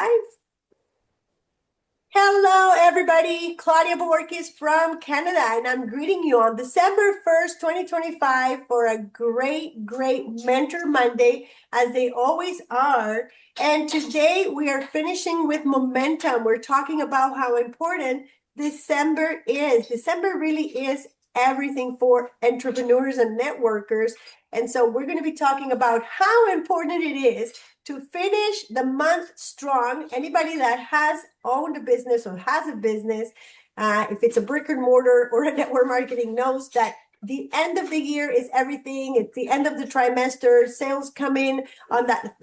Hi. Hello, everybody. Claudia Borkis from Canada, and I'm greeting you on December 1st, 2025 for a great Mentor Monday, as they always are. And today we are finishing with momentum. We're talking about how important December is. December really is everything for entrepreneurs and networkers. And so we're going to be talking about how important it is to finish the month strong. Anybody that has owned a business or has a business, if it's a brick and mortar or a network marketing, knows that the end of the year is everything. It's the end of the trimester. Sales come in on that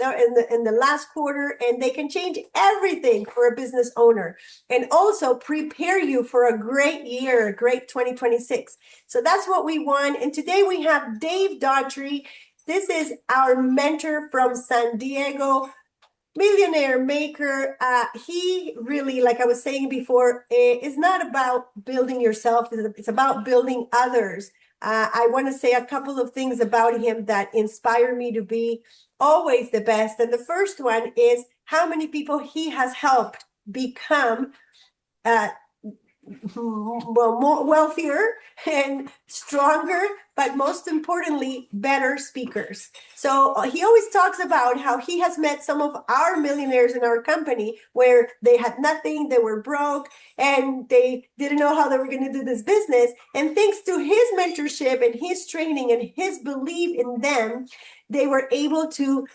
in the last quarter, and they can change everything for a business owner, and also prepare you for a great year, a great 2026. So that's what we want. And today we have Dave Daughtrey. This is our mentor from San Diego, millionaire maker. He really, like I was saying before, is not about building yourself, it's about building others. I want to say a couple of things about him that inspire me to be always the best. And the first one is how many people he has helped become uh, well, more wealthier and stronger, but most importantly, better speakers. So he always talks about how he has met some of our millionaires in our company where they had nothing, they were broke, and they didn't know how they were going to do this business. And thanks to his mentorship and his training and his belief in them, they were able to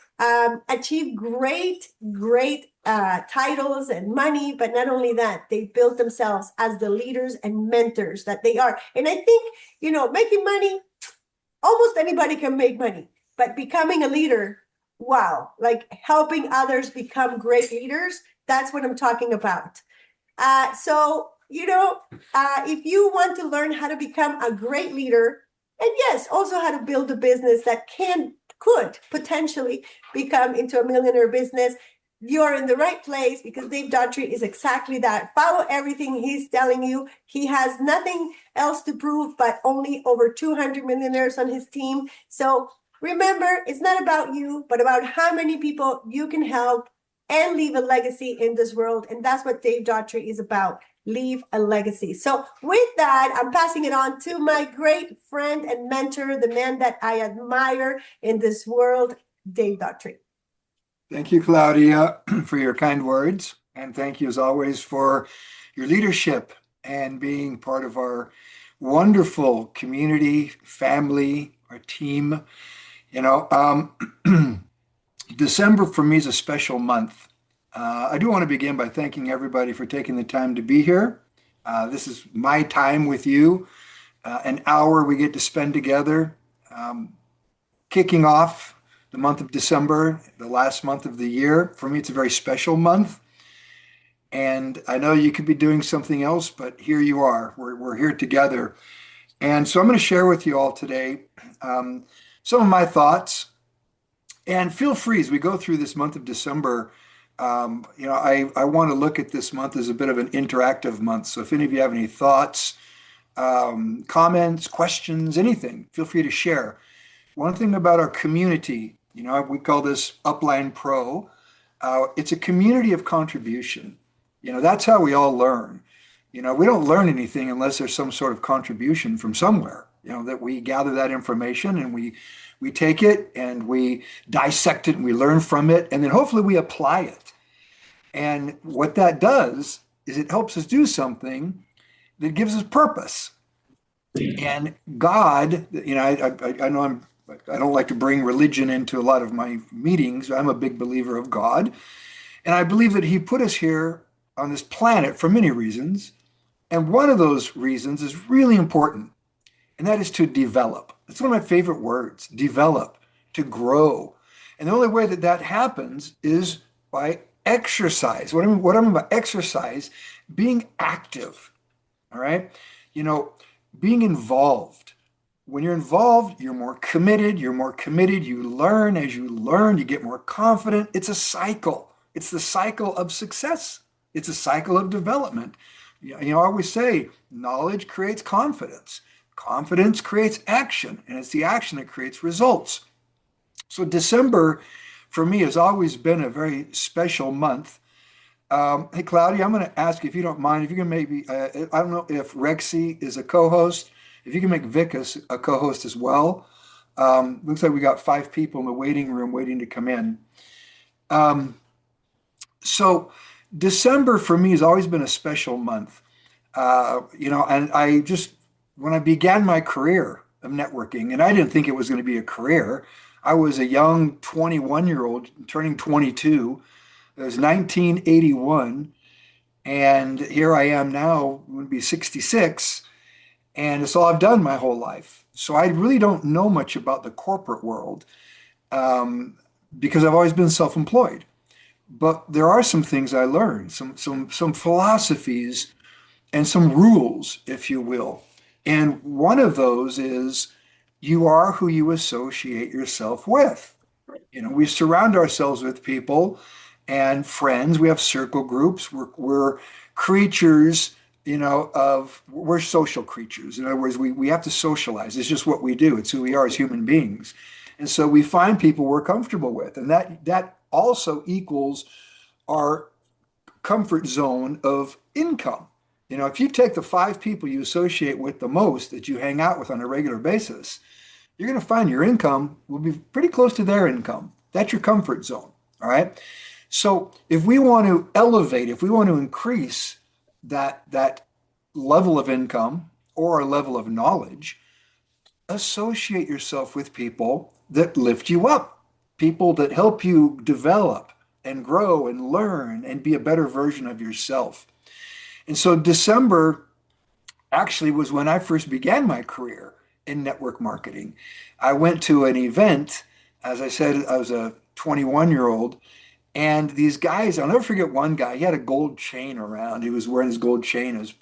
achieve great titles and money. But not only that, they built themselves as the leaders and mentors that they are. And I think, making money, almost anybody can make money, but becoming a leader, wow, like helping others become great leaders, that's what I'm talking about. If you want to learn how to become a great leader, and yes, also how to build a business that could potentially become into a millionaire business, you're in the right place, because Dave Daughtrey is exactly that. Follow everything he's telling you. He has nothing else to prove, but only over 200 millionaires on his team. So remember, it's not about you, but about how many people you can help and leave a legacy in this world. And that's what Dave Daughtrey is about. Leave a legacy. So with that, I'm passing it on to my great friend and mentor, the man that I admire in this world, Dave Daughtrey. Thank you, Claudia, for your kind words. And thank you, as always, for your leadership and being part of our wonderful community, family, our team. You know, December for me is a special month. I do want to begin by thanking everybody for taking the time to be here. This is my time with you, an hour we get to spend together, kicking off the month of December, the last month of the year. For me, it's a very special month. And I know you could be doing something else, but here you are. We're here together. And so I'm going to share with you all today some of my thoughts. And feel free as we go through this month of December. I want to look at this month as a bit of an interactive month. So if any of you have any thoughts, comments, questions, anything, feel free to share. One thing about our community, we call this Upline Pro. It's a community of contribution. That's how we all learn. We don't learn anything unless there's some sort of contribution from somewhere. That we gather that information and we take it and we dissect it and we learn from it, and then hopefully we apply it. And what that does is it helps us do something that gives us purpose. And God, I know I don't like to bring religion into a lot of my meetings. I'm a big believer of God. And I believe that He put us here on this planet for many reasons. And one of those reasons is really important, and that is to develop. It's one of my favorite words, develop, to grow. And the only way that that happens is by exercise. What I mean by exercise, being active, all right? Being involved. When you're involved, you're more committed. You learn. As you learn, you get more confident. It's a cycle. It's the cycle of success. It's a cycle of development. I always say knowledge creates confidence. Confidence creates action, and it's the action that creates results. So December for me has always been a very special month. Hey, Claudia, I'm going to ask if you don't mind, if you can maybe, I don't know if Rexy is a co-host, if you can make Vic a co-host as well. Looks like we got five people in the waiting room waiting to come in. Um, so December for me has always been a special month. And I just, when I began my career of networking, and I didn't think it was going to be a career, I was a young 21-year-old turning 22. It was 1981. And here I am now, I'm going to be 66, and it's all I've done my whole life. So I really don't know much about the corporate world um, because I've always been self-employed. But there are some things I learned, some philosophies and some rules, if you will. And one of those is you are who you associate yourself with. We surround ourselves with people and friends. We have circle groups. We're creatures, we're social creatures. In other words, we have to socialize. It's just what we do. It's who we are as human beings. And so we find people we're comfortable with. And that also equals our comfort zone of income. If you take the five people you associate with the most that you hang out with on a regular basis, you're going to find your income will be pretty close to their income. That's your comfort zone. All right. So if we want to elevate, if we want to increase that level of income or a level of knowledge, associate yourself with people that lift you up, people that help you develop and grow and learn and be a better version of yourself. And so December actually was when I first began my career in network marketing. I went to an event, as I said, I was a 21-year-old, and these guys, I'll never forget one guy, he had a gold chain around. He was wearing his gold chain. It was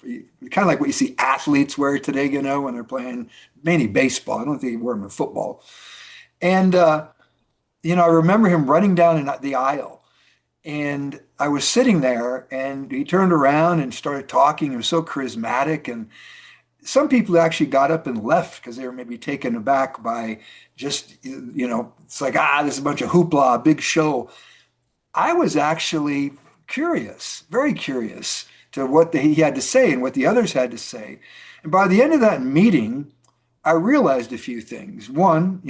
kind of like what you see athletes wear today, when they're playing mainly baseball. I don't think he wore them in football. And, I remember him running down in the aisle. And I was sitting there and he turned around and started talking. He was so charismatic. And some people actually got up and left because they were maybe taken aback by just, it's like, this is a bunch of hoopla, big show. I was actually curious, very curious to what he had to say and what the others had to say. And by the end of that meeting, I realized a few things. One,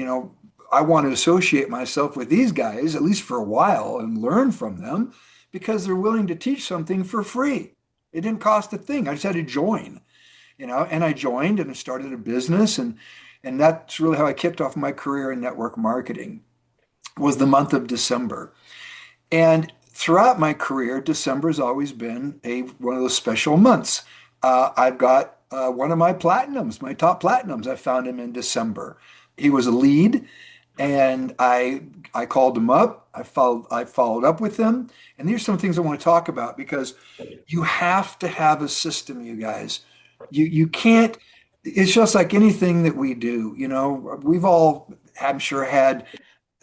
I want to associate myself with these guys, at least for a while, and learn from them because they're willing to teach something for free. It didn't cost a thing. I just had to join, and I joined and I started a business. And that's really how I kicked off my career in network marketing was the month of December. And throughout my career, December has always been one of those special months. I've got one of my platinums, my top platinums. I found him in December. He was a lead, and I called him up. I followed up with him, and these are some things I want to talk about because you have to have a system, you guys. You can't. It's just like anything that we do. We've all, I'm sure, had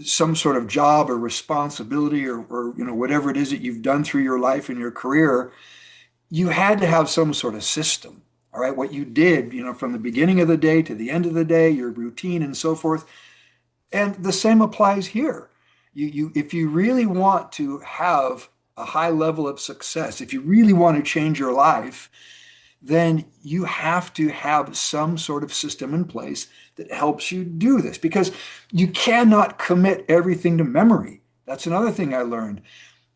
some sort of job or responsibility or whatever it is that you've done through your life and your career. You had to have some sort of system. All right, what you did, from the beginning of the day to the end of the day, your routine and so forth. And the same applies here. If you really want to have a high level of success, if you really want to change your life, then you have to have some sort of system in place that helps you do this because you cannot commit everything to memory. That's another thing I learned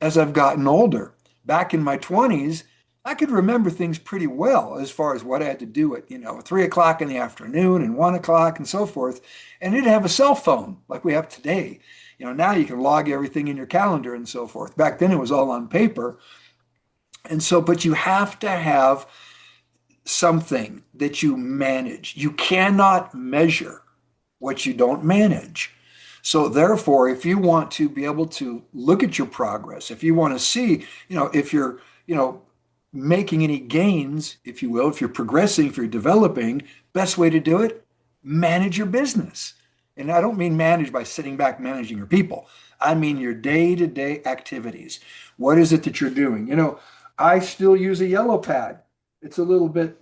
as I've gotten older. Back in my 20s, I could remember things pretty well as far as what I had to do at, 3 o'clock in the afternoon and 1 o'clock and so forth. And I didn't have a cell phone like we have today. Now you can log everything in your calendar and so forth. Back then it was all on paper. And so, but you have to have something that you manage. You cannot measure what you don't manage. So therefore, if you want to be able to look at your progress, if you want to see, if you're, making any gains, if you will, if you're progressing, if you're developing, best way to do it, manage your business. And I don't mean manage by sitting back managing your people. I mean your day-to-day activities. What is it that you're doing? I still use a yellow pad. It's a little bit,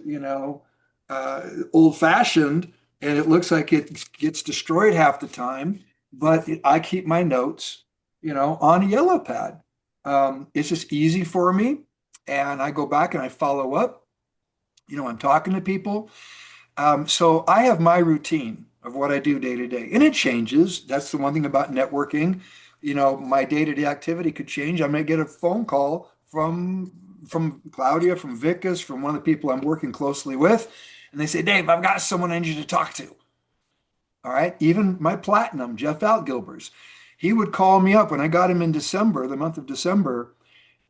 old-fashioned, and it looks like it gets destroyed half the time. But I keep my notes, on a yellow pad. It's just easy for me. And I go back and I follow up. I'm talking to people. So I have my routine of what I do day to day, and it changes. That's the one thing about networking. My day-to-day activity could change. I may get a phone call from Claudia, from Vicus, from one of the people I'm working closely with, and they say, Dave, I've got someone I need you to talk to. All right. Even my platinum, Jeff Altgilbers, he would call me up when I got him in December, the month of December.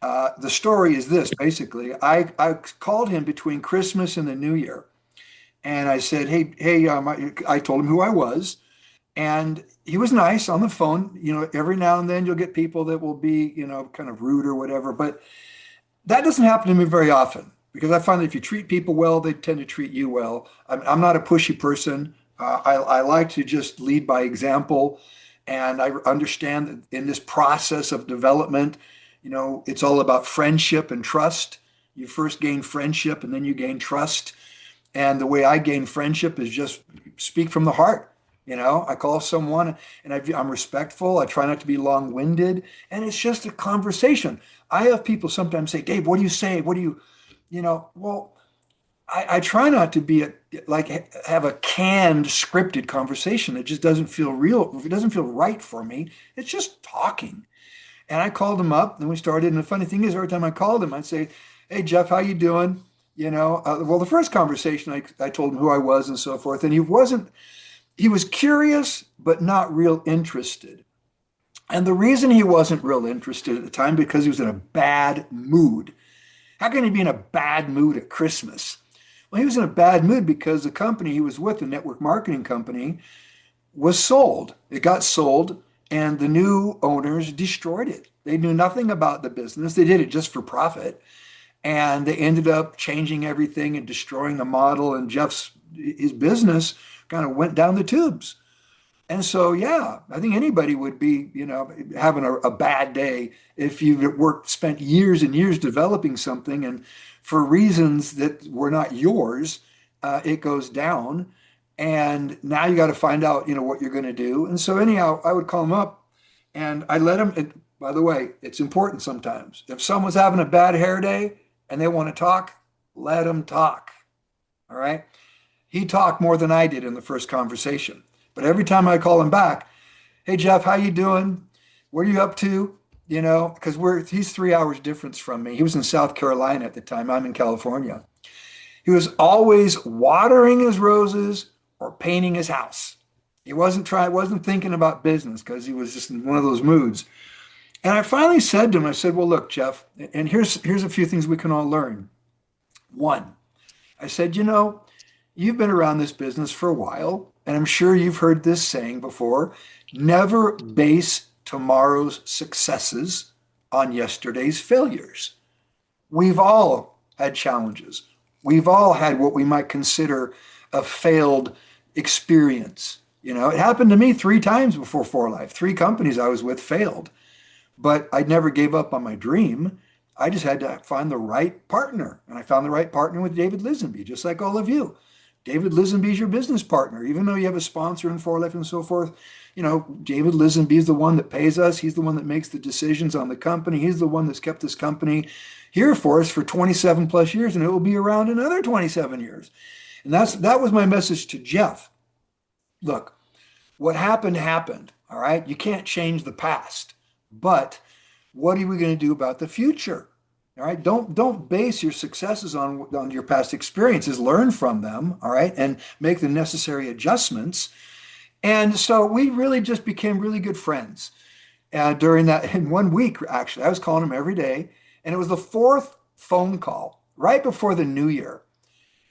The story is this basically. I called him between Christmas and the New Year. And I said, hey, I told him who I was. And he was nice on the phone. Every now and then you'll get people that will be, kind of rude or whatever. But that doesn't happen to me very often because I find that if you treat people well, they tend to treat you well. I'm not a pushy person. I like to just lead by example. And I understand that in this process of development, it's all about friendship and trust. You first gain friendship and then you gain trust. And the way I gain friendship is just speak from the heart. I call someone and I'm respectful. I try not to be long-winded. And it's just a conversation. I have people sometimes say, Dave, what do you say? What do well, I try not to be have a canned scripted conversation. It just doesn't feel real. If it doesn't feel right for me, it's just talking. And I called him up and we started. And the funny thing is, every time I called him, I'd say, hey, Jeff, how you doing? Well, the first conversation, I told him who I was and so forth. And he was curious, but not real interested. And the reason he wasn't real interested at the time, because he was in a bad mood. How can he be in a bad mood at Christmas? Well, he was in a bad mood because the company he was with, the network marketing company, was sold. It got sold, and the new owners destroyed it. They knew nothing about the business. They did it just for profit. And they ended up changing everything and destroying the model. And his business kind of went down the tubes. And so, yeah, I think anybody would be, having a bad day if you've spent years and years developing something, and for reasons that were not yours, it goes down. And now you got to find out, what you're going to do. And so anyhow, I would call him up and I let him, by the way, it's important sometimes. If someone's having a bad hair day and they want to talk, let them talk. All right. He talked more than I did in the first conversation. But every time I call him back, hey, Jeff, how you doing? What are you up to? Because he's 3 hours difference from me. He was in South Carolina at the time. I'm in California. He was always watering his roses or painting his house. He wasn't thinking about business because he was just in one of those moods. And I finally said to him, I said, well, look, Jeff, and here's a few things we can all learn. One, I said, you've been around this business for a while, and I'm sure you've heard this saying before, never base tomorrow's successes on yesterday's failures. We've all had challenges. We've all had what we might consider a failed experience. It happened to me 3 times before 4Life. 3 companies I was with failed, but I never gave up on my dream. I just had to find the right partner, and I found the right partner with David Lisenby, just like all of you. David Lisenby is your business partner, even though you have a sponsor in 4Life and so forth. David Lisenby is the one that pays us. He's the one that makes the decisions on the company. He's the one that's kept this company here for us for 27 plus years, and it will be around another 27 years. And that was my message to Jeff. Look, what happened happened. All right. You can't change the past, but what are we going to do about the future? All right. Don't base your successes on your past experiences. Learn from them. All right. And make the necessary adjustments. And so we really just became really good friends during that. In 1 week, actually, I was calling him every day. And it was the 4th phone call right before the new year.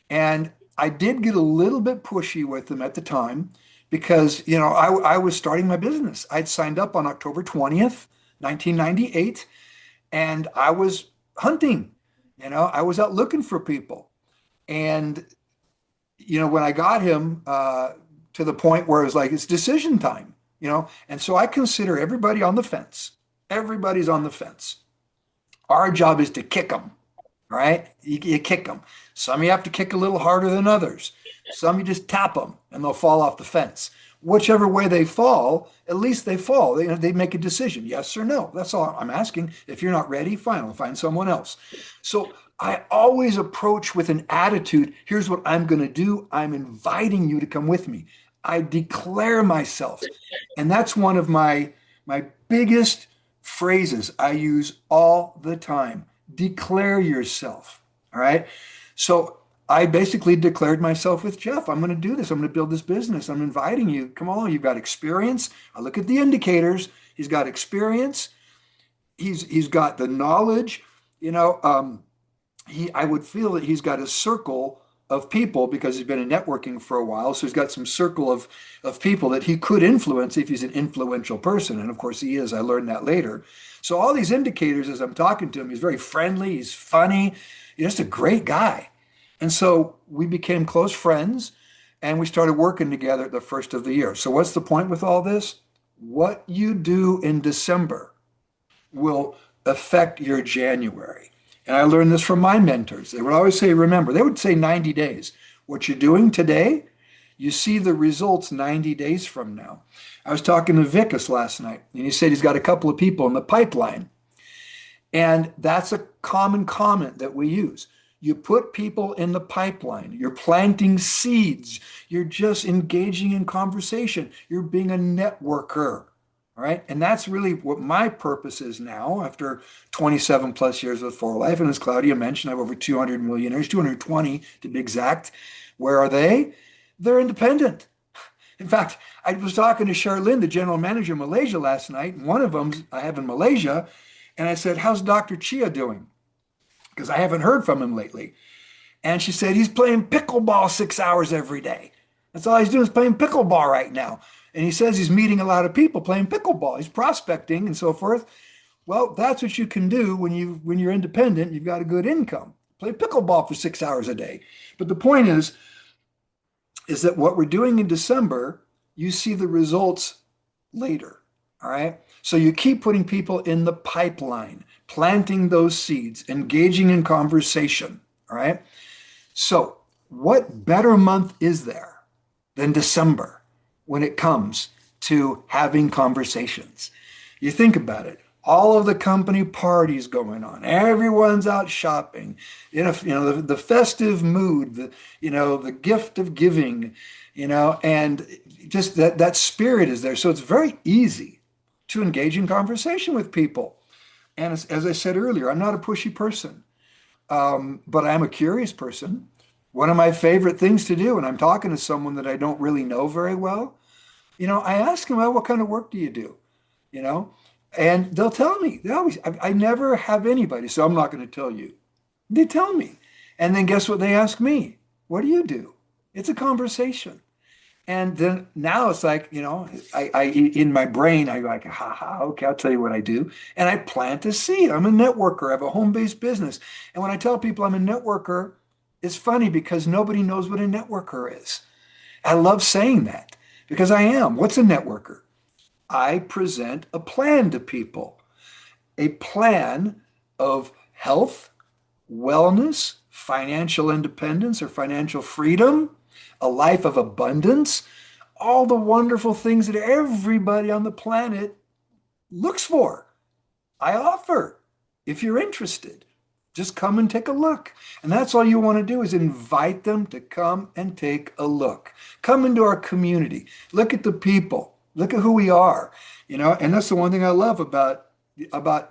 And I did get a little bit pushy with him at the time because, I was starting my business. I'd signed up on October 20th, 1998, and I was hunting. I was out looking for people. And, when I got him to the point where it was like, it's decision time, and so I consider everybody on the fence. Everybody's on the fence. Our job is to kick them, right? You kick them. Some you have to kick a little harder than others. Some you just tap them and they'll fall off the fence. whichever way they fall, at least they fall. They make a decision, yes or no. That's all I'm asking. If you're not ready, fine, I'll find someone else. So I always approach with an attitude. Here's what I'm going to do. I'm inviting you to come with me. I declare myself. And that's one of my biggest phrases I use all the time. Declare yourself. All right. So I basically declared myself with Jeff. I'm going to do this. I'm going to build this business. I'm inviting you. Come on. You've got experience. I look at the indicators. He's got experience. He's got the knowledge. You know, I would feel that he's got a circle of people because he's been in networking for a while. So he's got some circle of people that he could influence if he's an influential person. And of course he is. I learned that later. So all these indicators as I'm talking to him, he's very friendly. He's funny. He's just a great guy. And so we became close friends and we started working together at the first of the year. So what's the point with all this? What you do in December will affect your January. And I learned this from my mentors. They would always say, remember, they would say 90 days. What you're doing today, you see the results 90 days from now. I was talking to Vikas last night, and he said he's got a couple of people in the pipeline. And that's a common comment that we use. You put people in the pipeline. You're planting seeds. You're just engaging in conversation. You're being a networker. All right. And that's really what my purpose is now after 27 plus years with For Life. And as Claudia mentioned, I have over 200 millionaires, 220 to be exact. Where are they? They're independent. In fact, I was talking to Charlene, the general manager of Malaysia last night. And one of them I have in Malaysia. And I said, how's Dr. Chia doing? Because I haven't heard from him lately. And she said, he's playing pickleball 6 hours every day. That's all he's doing is playing pickleball right now. And he says he's meeting a lot of people playing pickleball. He's prospecting and so forth. Well, that's what you can do when you're independent. You've got a good income. Play pickleball for 6 hours a day. But the point is that what we're doing in December, you see the results later. All right. So you keep putting people in the pipeline, planting those seeds, engaging in conversation. All right. So what better month is there than December when it comes to having conversations? You think about it. All of the company parties going on. Everyone's out shopping. The festive mood, the gift of giving, and just that spirit is there. So it's very easy to engage in conversation with people. And as I said earlier, I'm not a pushy person, but I'm a curious person. One of my favorite things to do when I'm talking to someone that I don't really know very well, I ask them, well, what kind of work do you do? And they'll tell me. I never have anybody, so I'm not going to tell you. They tell me. And then guess what they ask me? What do you do? It's a conversation. And then now it's like, I in my brain, I'm like, okay, I'll tell you what I do. And I plant a seed. I'm a networker. I have a home-based business. And when I tell people I'm a networker, it's funny because nobody knows what a networker is. I love saying that because I am. What's a networker? I present a plan to people, a plan of health, wellness, financial independence or financial freedom, a life of abundance, all the wonderful things that everybody on the planet looks for. I offer. If you're interested, just come and take a look. And that's all you want to do is invite them to come and take a look. Come into our community. Look at the people. Look at who we are. And that's the one thing I love about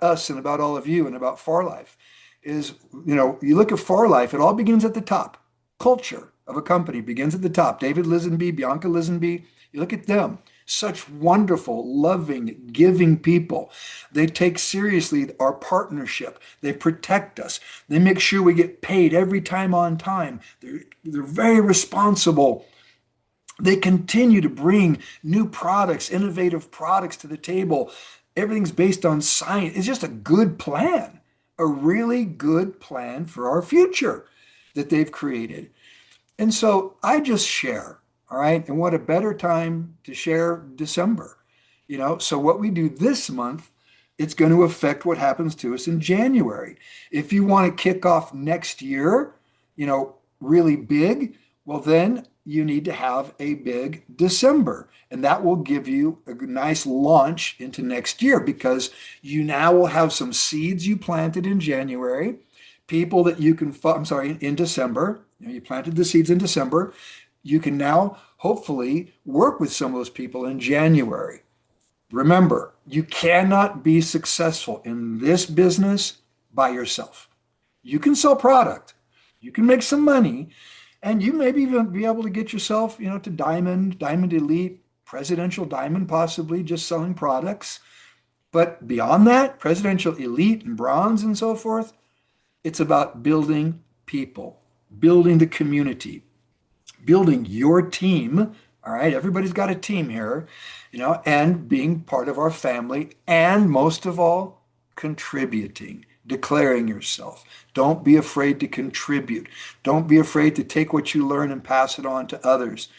us and about all of you and about For Life is, you look at For Life, it all begins at the top. Culture of a company begins at the top. David Lisenby, Bianca Lisenby, you look at them. Such wonderful, loving, giving people. They take seriously our partnership. They protect us. They make sure we get paid every time on time. They're very responsible. They continue to bring new products, innovative products to the table. Everything's based on science. It's just a good plan, a really good plan for our future that they've created. And so I just share, all right? And what a better time to share December, So what we do this month, it's going to affect what happens to us in January. If you want to kick off next year, really big, well then you need to have a big December. And that will give you a nice launch into next year because you now will have some seeds you planted in January, people that you can, I'm sorry, in December. You planted the seeds in December. You can now hopefully work with some of those people in January. Remember, you cannot be successful in this business by yourself. You can sell product, you can make some money, and you maybe even be able to get yourself, to diamond, diamond elite, presidential diamond, possibly just selling products. But beyond that, presidential elite and bronze and so forth, it's about building people, building the community, building your team. All right, everybody's got a team here, and being part of our family, and most of all, contributing, declaring yourself. Don't be afraid to contribute. Don't be afraid to take what you learn and pass it on to others.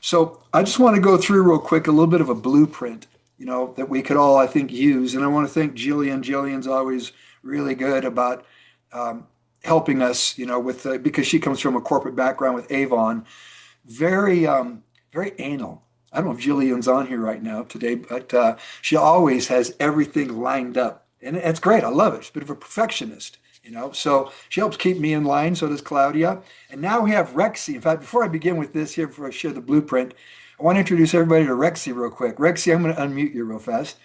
So I just want to go through real quick a little bit of a blueprint, that we could all, I think, use. And I want to thank Jillian. Jillian's always really good about helping us, because she comes from a corporate background with Avon. Very, very anal. I don't know if Jillian's on here right now today, but she always has everything lined up. And it's great. I love it. She's a bit of a perfectionist, So she helps keep me in line. So does Claudia. And now we have Rexy. In fact, before I begin with this here, before I share the blueprint, I want to introduce everybody to Rexy real quick. Rexy, I'm going to unmute you real fast.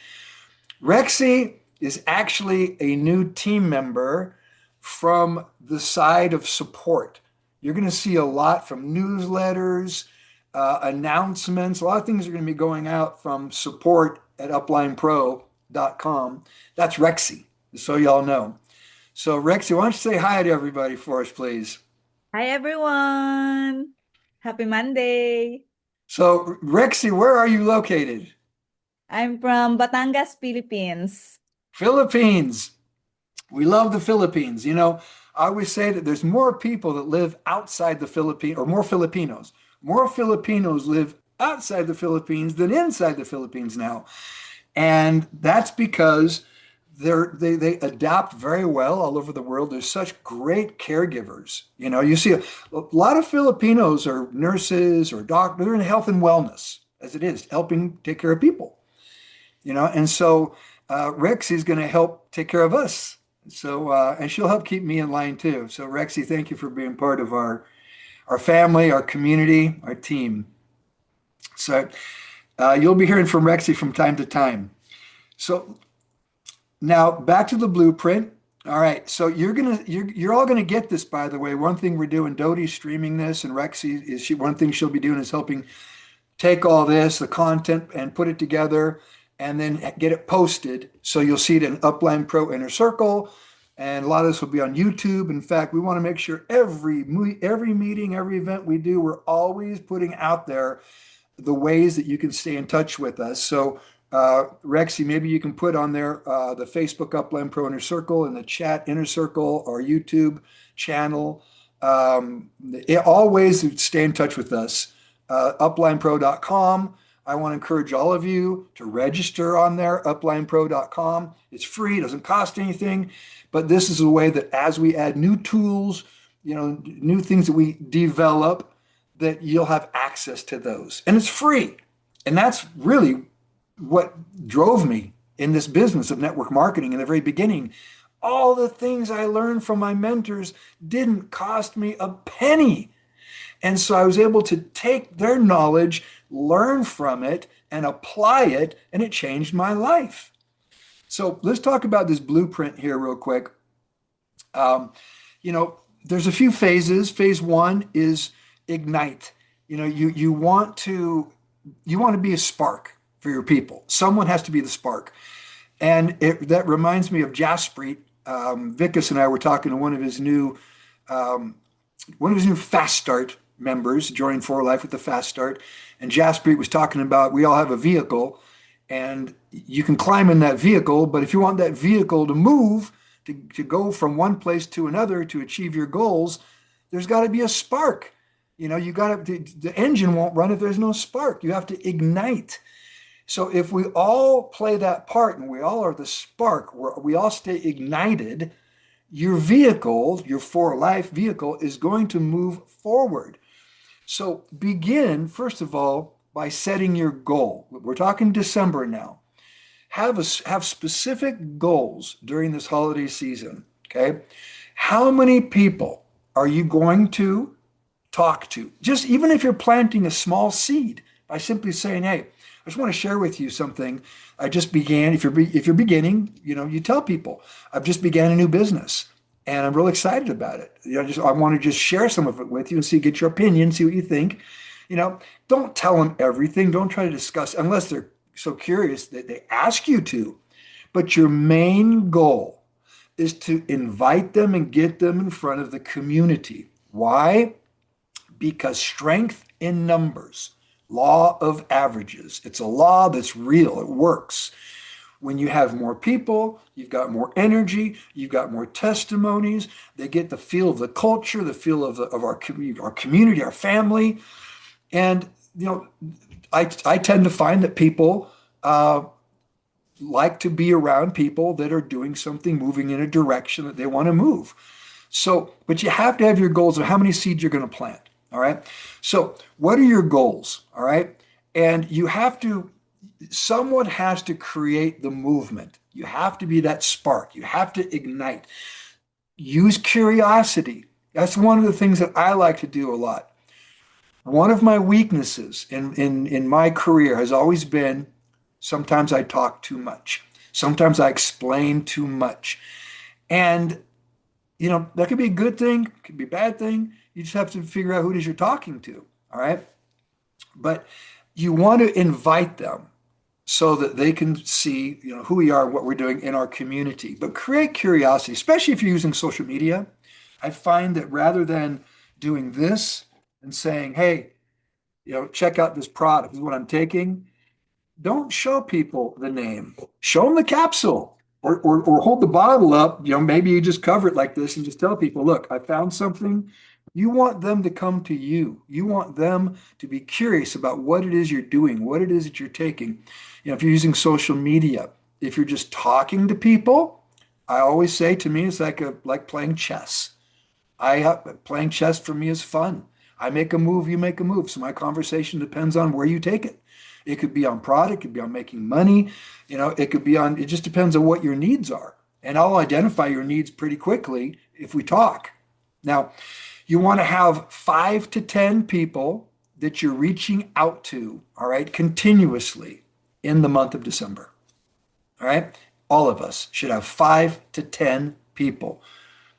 Rexy is actually a new team member from the side of support. You're going to see a lot from newsletters, announcements. A lot of things are going to be going out from support at UplinePro.com. That's Rexy, so y'all know. So Rexy, why don't you say hi to everybody for us, please? Hi, everyone. Happy Monday. So Rexy, where are you located? I'm from Batangas, Philippines. Philippines. We love the Philippines. I always say that there's more people that live outside the Philippines, or more Filipinos. More Filipinos live outside the Philippines than inside the Philippines now. And that's because they adapt very well all over the world. There's such great caregivers. You see a lot of Filipinos are nurses or doctors. They're in health and wellness, as it is, helping take care of people. And so Rexy's going to help take care of us. So and she'll help keep me in line too. So Rexy, thank you for being part of our family, our community, our team. So you'll be hearing from Rexy from time to time. So now back to the blueprint. All right. So you're all gonna get this, by the way. One thing we're doing, Doty's streaming this, and Rexy is one thing she'll be doing is helping take all this, the content, and put it together and then get it posted. So you'll see it in Upline Pro Inner Circle. And a lot of this will be on YouTube. In fact, we want to make sure every meeting, every event we do, we're always putting out there the ways that you can stay in touch with us. So Rexy, maybe you can put on there the Facebook Upline Pro Inner Circle and the chat Inner Circle or YouTube channel. All ways to stay in touch with us. UplinePro.com. I want to encourage all of you to register on there, UplinePro.com. It's free, it doesn't cost anything, but this is a way that as we add new tools, new things that we develop, that you'll have access to those. And it's free. And that's really what drove me in this business of network marketing in the very beginning. All the things I learned from my mentors didn't cost me a penny. And so I was able to take their knowledge, learn from it, and apply it, and it changed my life. So let's talk about this blueprint here real quick. There's a few phases. Phase one is ignite. You want to be a spark for your people. Someone has to be the spark. And that reminds me of Jaspreet. Vikas and I were talking to one of his new Fast Start members, joining For Life with the Fast Start. And Jaspreet was talking about, we all have a vehicle and you can climb in that vehicle, but if you want that vehicle to move, to go from one place to another to achieve your goals, there's got to be a spark. The engine won't run if there's no spark. You have to ignite. So if we all play that part and we all are the spark, we all stay ignited, your vehicle, your For Life vehicle, is going to move forward. So begin, first of all, by setting your goal. We're talking December now. Have specific goals during this holiday season. Okay. How many people are you going to talk to? Just even if you're planting a small seed by simply saying, "Hey, I just want to share with you something. I just began." If you're beginning, you tell people, "I've just began a new business, and I'm really excited about it. I want to just share some of it with you and see, get your opinion, see what you think." Don't tell them everything. Don't try to discuss unless they're so curious that they ask you to. But your main goal is to invite them and get them in front of the community. Why? Because strength in numbers, law of averages. It's a law that's real. It works. When you have more people, you've got more energy, you've got more testimonies. They get the feel of the culture, the feel of our community, our family. And I tend to find that people like to be around people that are doing something, moving in a direction that they want to move. So, but you have to have your goals of how many seeds you're going to plant. All right. So, what are your goals? All right. And someone has to create the movement. You have to be that spark. You have to ignite. Use curiosity. That's one of the things that I like to do a lot. One of my weaknesses in my career has always been sometimes I talk too much. Sometimes I explain too much. And, that could be a good thing, could be a bad thing. You just have to figure out who it is you're talking to. All right. But you want to invite them so that they can see, who we are, what we're doing in our community. But create curiosity, especially if you're using social media. I find that rather than doing this and saying, "Hey, check out this product, this is what I'm taking," don't show people the name. Show them the capsule or hold the bottle up. Maybe you just cover it like this and just tell people, "Look, I found something." You want them to come to you. You want them to be curious about what it is you're doing, what it is that you're taking. If you're using social media, if you're just talking to people, I always say, to me, it's like playing chess. Playing chess for me is fun. I make a move, you make a move. So my conversation depends on where you take it. It could be on product, it could be on making money, it just depends on what your needs are. And I'll identify your needs pretty quickly if we talk. Now, you want to have 5 to 10 people that you're reaching out to, all right, continuously in the month of December. All right. All of us should have 5 to 10 people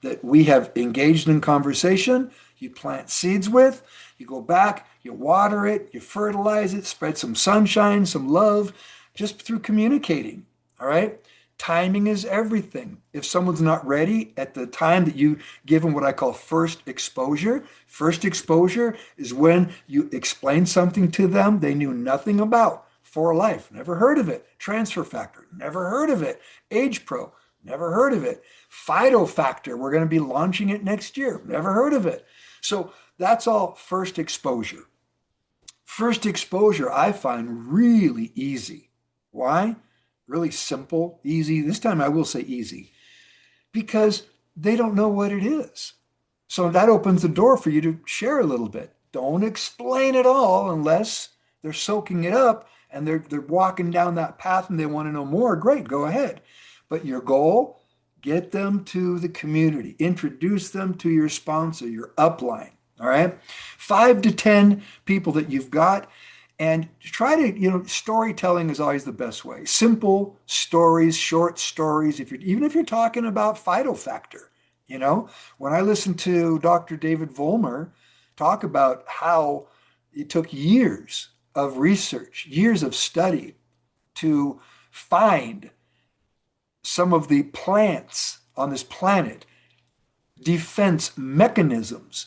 that we have engaged in conversation. You plant seeds with, you go back, you water it, you fertilize it, spread some sunshine, some love, just through communicating. All right. Timing is everything. If someone's not ready at the time that you give them what I call first exposure is when you explain something to them they knew nothing about. For life, never heard of it. Transfer factor, never heard of it. Age Pro, never heard of it. Fido factor, we're going to be launching it next year. Never heard of it. So that's all first exposure. First exposure, I find really easy. Why? Really simple, easy. This time I will say easy because they don't know what it is. So that opens the door for you to share a little bit. Don't explain it all unless they're soaking it up and they're walking down that path and they want to know more. Great, go ahead. But your goal, get them to the community, introduce them to your sponsor, your upline. All right. 5 to 10 people that you've got. And try to, storytelling is always the best way. Simple stories, short stories. Even if you're talking about Fido factor, when I listen to Dr. David Vollmer talk about how it took years of research, years of study to find some of the plants on this planet, defense mechanisms.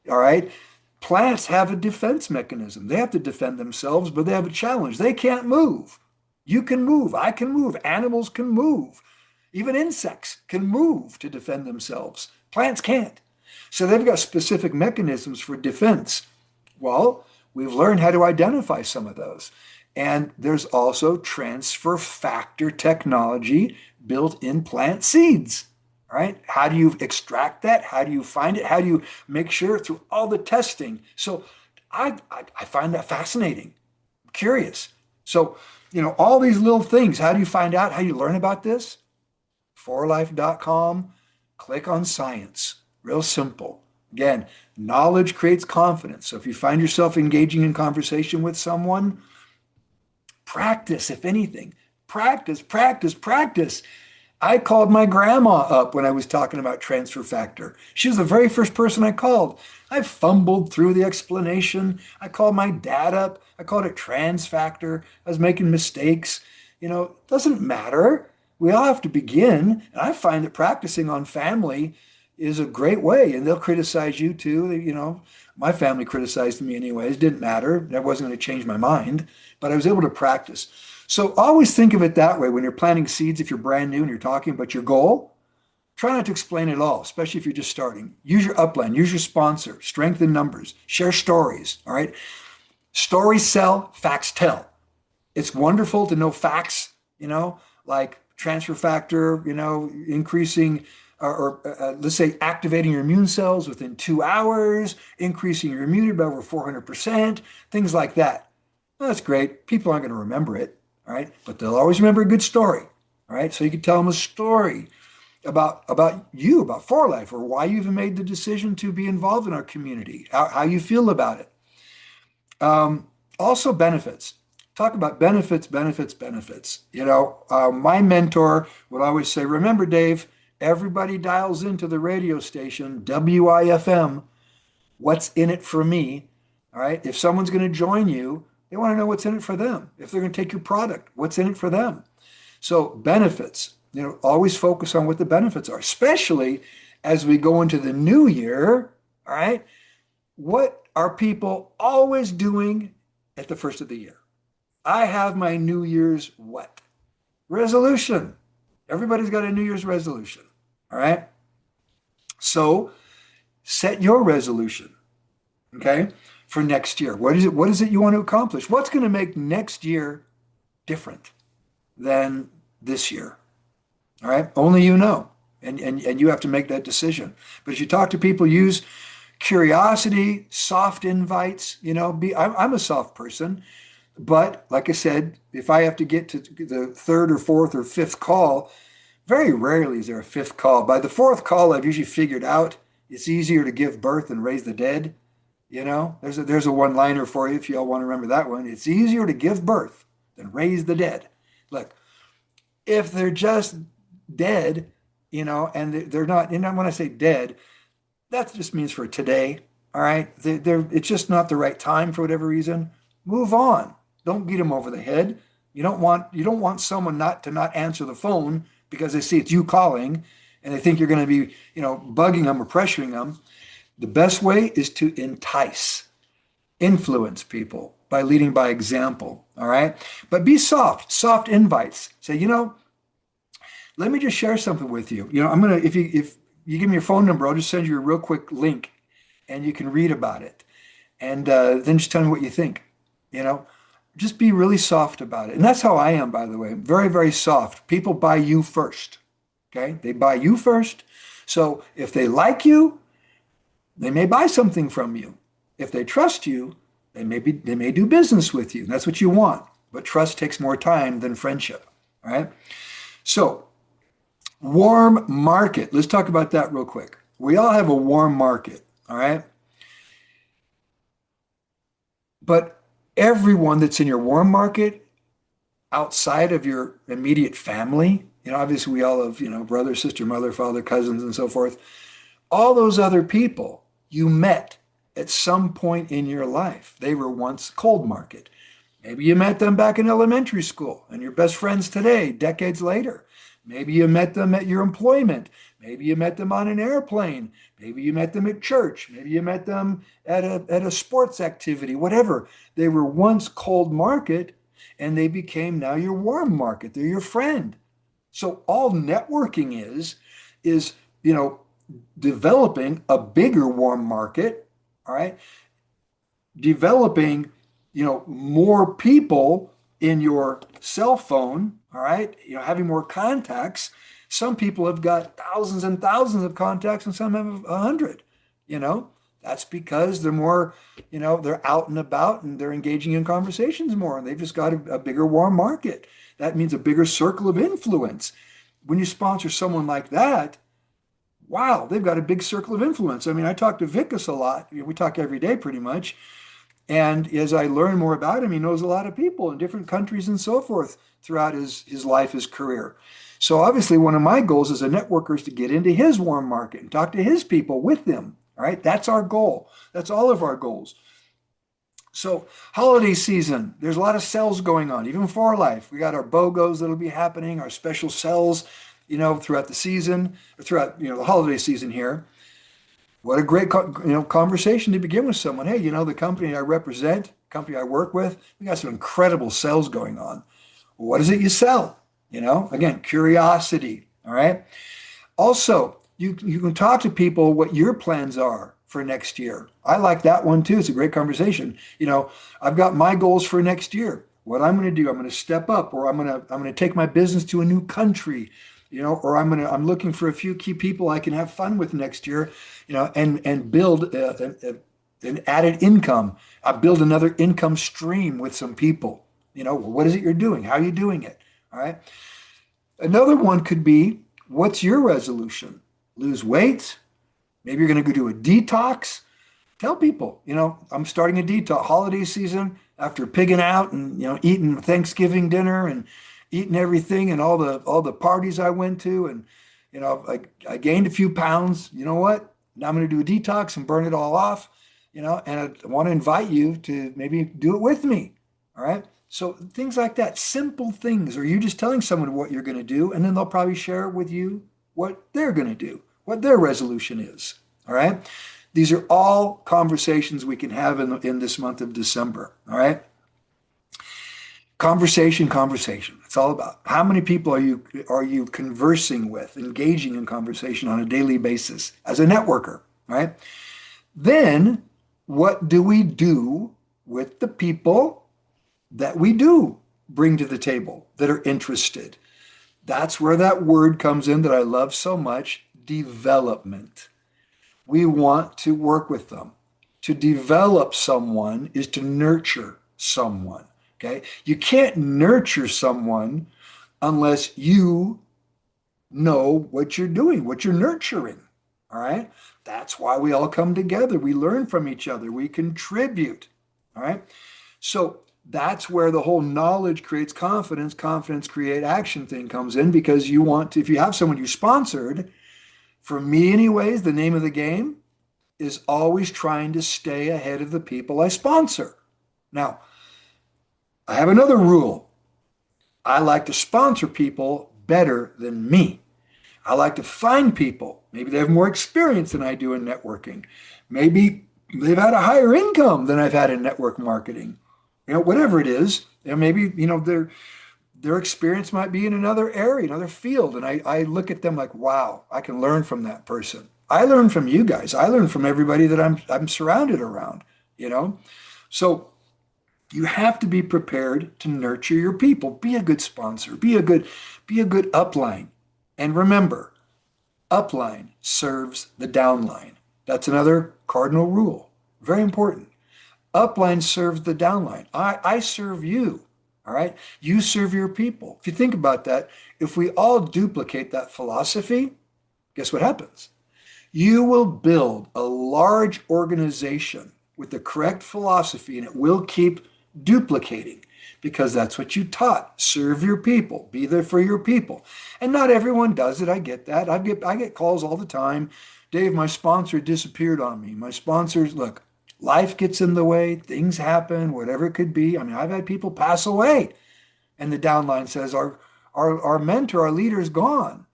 All right. Plants have a defense mechanism. They have to defend themselves, but they have a challenge. They can't move. You can move. I can move. Animals can move. Even insects can move to defend themselves. Plants can't. So they've got specific mechanisms for defense. Well, we've learned how to identify some of those. And there's also transfer factor technology built in plant seeds. Right? How do you extract that? How do you find it? How do you make sure through all the testing? So I find that fascinating, curious. So, all these little things, how do you find out? How do you learn about this? forlife.com, click on science. Real simple. Again, knowledge creates confidence. So if you find yourself engaging in conversation with someone, practice, if anything. Practice, practice, practice. I called my grandma up when I was talking about transfer factor. She was the very first person I called. I fumbled through the explanation. I called my dad up. I called it trans factor. I was making mistakes. It doesn't matter. We all have to begin. And I find that practicing on family is a great way. And they'll criticize you too. My family criticized me anyways. Didn't matter. That wasn't going to change my mind. But I was able to practice. So always think of it that way when you're planting seeds. If you're brand new and you're talking about your goal, try not to explain it all, especially if you're just starting. Use your upline, use your sponsor, strength in numbers, share stories. All right. Stories sell, facts tell. It's wonderful to know facts, like transfer factor, increasing or let's say activating your immune cells within 2 hours, increasing your immunity by over 400%, things like that. Well, that's great. People aren't going to remember it. All right. But they'll always remember a good story. All right. So you can tell them a story about you, about For Life, or why you even made the decision to be involved in our community, how you feel about it. Also benefits. Talk about benefits, benefits, benefits. My mentor would always say, remember, Dave, everybody dials into the radio station, WIFM. What's in it for me? All right. If someone's going to join you, they want to know what's in it for them. If they're going to take your product, what's in it for them? So benefits, always focus on what the benefits are, especially as we go into the new year. All right. What are people always doing at the first of the year? I have my New Year's what? Resolution. Everybody's got a New Year's resolution. All right. So set your resolution. Okay. For next year. What is it you want to accomplish? What's going to make next year different than this year? All right. Only you know. And you have to make that decision. But as you talk to people, use curiosity, soft invites, I'm a soft person, but like I said, if I have to get to the third or fourth or fifth call, very rarely is there a fifth call. By the fourth call, I've usually figured out it's easier to give birth and raise the dead. There's a one-liner for you if you all want to remember that one. It's easier to give birth than raise the dead. Look, if they're just dead, and they're not, and when I say dead, that just means for today. All right. It's just not the right time for whatever reason. Move on. Don't beat them over the head. You don't want someone not answer the phone because they see it's you calling and they think you're going to be, bugging them or pressuring them. The best way is to entice, influence people by leading by example. All right. But be soft invites. Say, let me just share something with you. If you give me your phone number, I'll just send you a real quick link and you can read about it. And then just tell me what you think. Just be really soft about it. And that's how I am, by the way. Very, very soft. People buy you first. Okay. They buy you first. So if they like you, they may buy something from you. If they trust you, they may do business with you. That's what you want. But trust takes more time than friendship. All right. So warm market. Let's talk about that real quick. We all have a warm market. All right. But everyone that's in your warm market outside of your immediate family, obviously we all have, brother, sister, mother, father, cousins, and so forth. All those other people you met at some point in your life. They were once cold market. Maybe you met them back in elementary school and you're best friends today, decades later. Maybe you met them at your employment. Maybe you met them on an airplane. Maybe you met them at church. Maybe you met them at a sports activity, whatever. They were once cold market and they became now your warm market. They're your friend. So all networking is developing a bigger warm market, all right? Developing, more people in your cell phone, all right? Having more contacts. Some people have got thousands and thousands of contacts and some have 100, That's because they're more, they're out and about and they're engaging in conversations more and they've just got a bigger warm market. That means a bigger circle of influence. When you sponsor someone like that, wow, they've got a big circle of influence. I mean, I talk to Vikas a lot. We talk every day pretty much. And as I learn more about him, he knows a lot of people in different countries and so forth throughout his life, his career. So obviously, one of my goals as a networker is to get into his warm market and talk to his people with them. All right, that's our goal. That's all of our goals. So holiday season, there's a lot of sales going on, even for life. We got our BOGOs that'll be happening, our special sales, throughout the season, throughout, the holiday season here. What a great, conversation to begin with someone. Hey, the company I represent, company I work with, we got some incredible sales going on. What is it you sell? Again, curiosity. All right. Also, you can talk to people what your plans are for next year. I like that one too. It's a great conversation. I've got my goals for next year. What I'm going to do, I'm going to step up, or I'm going to take my business to a new country, or I'm looking for a few key people I can have fun with next year, and build an added income. I build another income stream with some people. What is it you're doing? How are you doing it? All right. Another one could be, what's your resolution? Lose weight? Maybe you're going to go do a detox. Tell people, I'm starting a detox holiday season after pigging out and, eating Thanksgiving dinner and eating everything and all the parties I went to. And, I gained a few pounds. You know what? Now I'm going to do a detox and burn it all off, and I want to invite you to maybe do it with me. All right. So things like that, simple things, or you just telling someone what you're going to do, and then they'll probably share with you what they're going to do, what their resolution is. All right. These are all conversations we can have in this month of December. All right. Conversation. It's all about how many people are you conversing with, engaging in conversation on a daily basis as a networker. All right. Then what do we do with the people that we do bring to the table that are interested? That's where that word comes in that I love so much, development. We want to work with them. To develop someone is to nurture someone, okay? You can't nurture someone unless you know what you're doing, what you're nurturing, all right? That's why we all come together. We learn from each other. We contribute, all right? So that's where the whole knowledge creates confidence, confidence create action thing comes in, because you want to, if you have someone you sponsored, for me anyways, the name of the game is always trying to stay ahead of the people I sponsor. Now, I have another rule. I like to sponsor people better than me. I like to find people. Maybe they have more experience than I do in networking. Maybe they've had a higher income than I've had in network marketing. Whatever it is, maybe, their experience might be in another area, another field. And I look at them like, wow, I can learn from that person. I learn from you guys. I learn from everybody that I'm surrounded around, So you have to be prepared to nurture your people. Be a good sponsor. Be a good upline. And remember, upline serves the downline. That's another cardinal rule. Very important. Upline serves the downline. I serve you. All right. You serve your people. If you think about that, if we all duplicate that philosophy, guess what happens? You will build a large organization with the correct philosophy, and it will keep duplicating because that's what you taught. Serve your people. Be there for your people. And not everyone does it. I get that. I get calls all the time. Dave, my sponsor disappeared on me. My sponsors, look, life gets in the way, things happen, whatever it could be. I mean, I've had people pass away, and the downline says, our mentor, our leader is gone.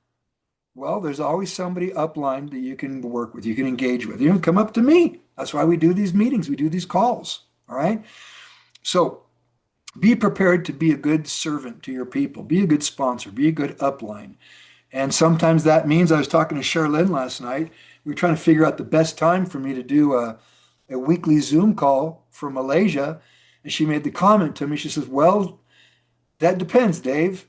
Well, there's always somebody upline that you can work with, you can engage with. You can come up to me. That's why we do these meetings, we do these calls, all right? So be prepared to be a good servant to your people. Be a good sponsor. Be a good upline. And sometimes that means, I was talking to Charlene last night, we were trying to figure out the best time for me to do a weekly Zoom call from Malaysia. And she made the comment to me, she says, well, that depends, Dave.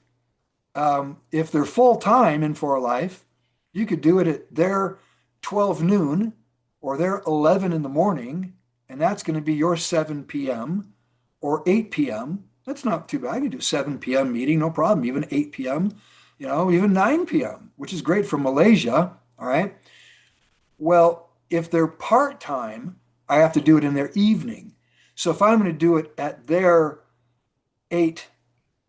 If they're full time in For Life, you could do it at their 12 noon or they're 11 in the morning, and that's going to be your 7 p.m. or 8 p.m. That's not too bad. I can do 7 p.m. meeting, no problem. Even 8 p.m., even 9 p.m., which is great from Malaysia. All right. Well, if they're part-time, I have to do it in their evening. So if I'm going to do it at 8,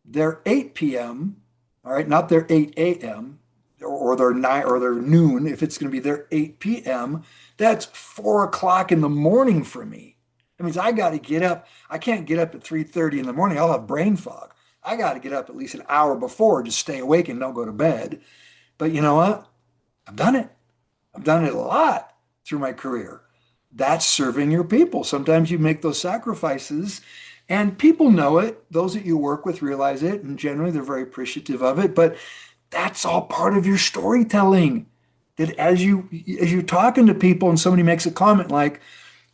their 8 p.m., all right, not their 8 a.m. or their 9 or their noon, if it's going to be their 8 p.m., that's 4 o'clock in the morning for me. That means I got to get up. I can't get up at 3:30 in the morning. I'll have brain fog. I got to get up at least an hour before to stay awake and don't go to bed. But you know what? I've done it. I've done it a lot through my career. That's serving your people. Sometimes you make those sacrifices and people know it. Those that you work with realize it, and generally they're very appreciative of it. But that's all part of your storytelling. That as you're talking to people and somebody makes a comment like,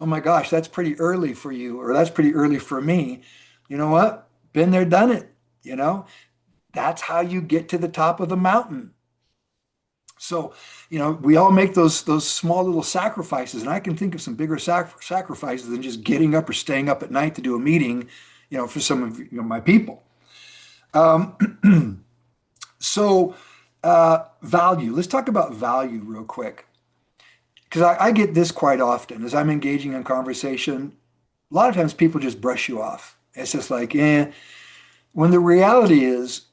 "Oh my gosh, that's pretty early for you," or "That's pretty early for me." You know what? Been there, done it. That's how you get to the top of the mountain. So, we all make those small little sacrifices, and I can think of some bigger sacrifices than just getting up or staying up at night to do a meeting, for some of my people. So, value. Let's talk about value real quick, because I get this quite often as I'm engaging in conversation. A lot of times people just brush you off. It's just like, when the reality is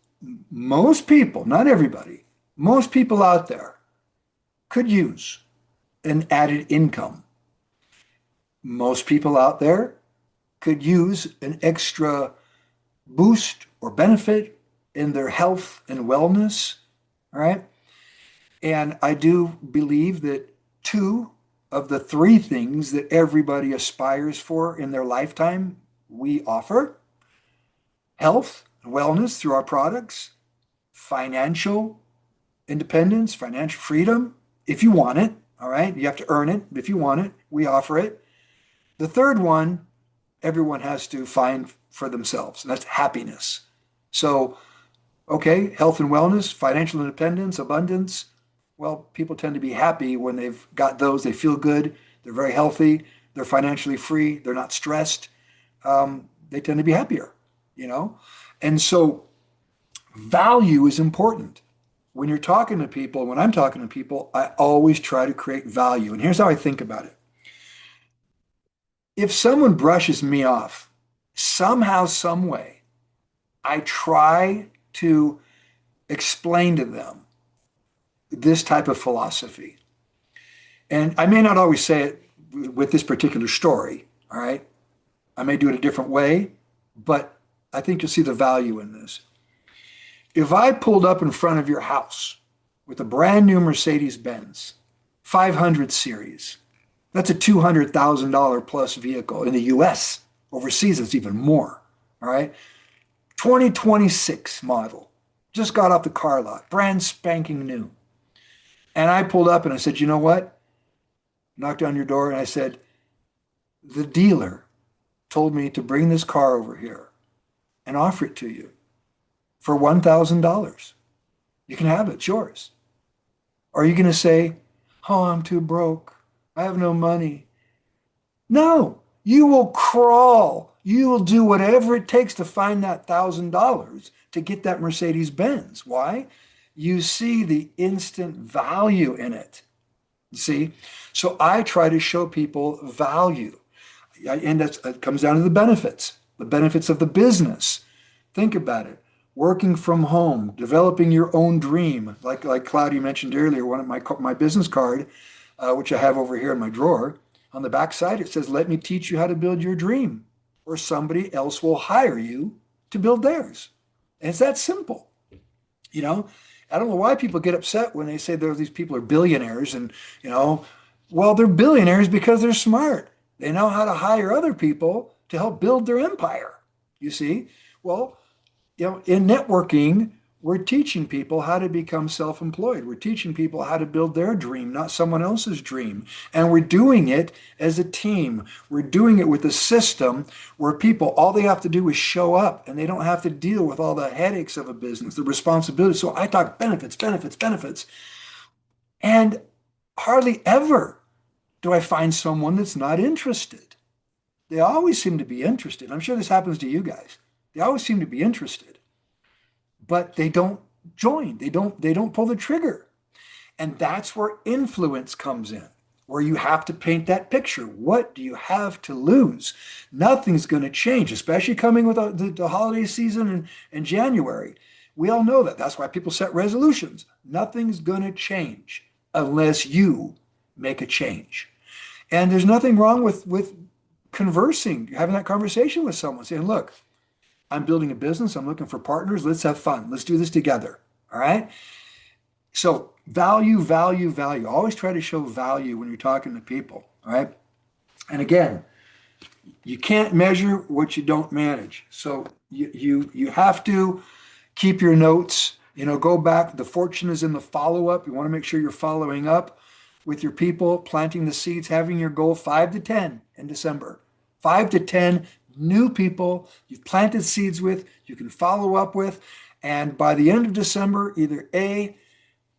most people, not everybody, most people out there could use an added income. Most people out there could use an extra boost or benefit in their health and wellness, all right? And I do believe that 2 of the 3 things that everybody aspires for in their lifetime, we offer: health and wellness through our products, financial independence, financial freedom, if you want it, all right? You have to earn it. If you want it, we offer it. The third one, everyone has to find for themselves, and that's happiness. So, okay, health and wellness, financial independence, abundance. Well, people tend to be happy when they've got those. They feel good. They're very healthy. They're financially free. They're not stressed. They tend to be happier, And so value is important. When you're talking to people, when I'm talking to people, I always try to create value. And here's how I think about it. If someone brushes me off, somehow, some way, I try to explain to them this type of philosophy. And I may not always say it with this particular story, all right? I may do it a different way, but I think you'll see the value in this. If I pulled up in front of your house with a brand new Mercedes-Benz 500 series, that's a $200,000 plus vehicle in the US. Overseas, it's even more, all right? 2026 model, just got off the car lot, brand spanking new. And I pulled up and I said, "You know what?" Knocked on your door and I said, "The dealer told me to bring this car over here and offer it to you for $1,000. You can have it. It's yours." Are you going to say, "Oh, I'm too broke. I have no money"? No, you will crawl. You will do whatever it takes to find that $1,000 to get that Mercedes Benz. Why? You see the instant value in it. You see? So I try to show people value. And it comes down to the benefits of the business. Think about it. Working from home, developing your own dream, like Claudia mentioned earlier, one of my business card, which I have over here in my drawer, on the back side it says, "Let me teach you how to build your dream," or somebody else will hire you to build theirs. And it's that simple. I don't know why people get upset when they say these people are billionaires, and well, they're billionaires because they're smart. They know how to hire other people to help build their empire. You see? Well, in networking, we're teaching people how to become self-employed. We're teaching people how to build their dream, not someone else's dream. And we're doing it as a team. We're doing it with a system where people, all they have to do is show up, and they don't have to deal with all the headaches of a business, the responsibility. So I talk benefits. And hardly ever do I find someone that's not interested? They always seem to be interested. I'm sure this happens to you guys. They always seem to be interested, but they don't join. They don't pull the trigger. And that's where influence comes in, where you have to paint that picture. What do you have to lose? Nothing's going to change, especially coming with the holiday season in January. We all know that. That's why people set resolutions. Nothing's going to change unless you make a change. And there's nothing wrong with conversing, having that conversation with someone, saying, look, I'm building a business. I'm looking for partners. Let's have fun. Let's do this together. All right. So value, value, value. Always try to show value when you're talking to people. All right. And again, you can't measure what you don't manage. So you have to keep your notes, go back. The fortune is in the follow-up. You want to make sure you're following up with your people, planting the seeds, having your goal 5 to 10 in December. 5 to 10 new people you've planted seeds with, you can follow up with. And by the end of December, either A,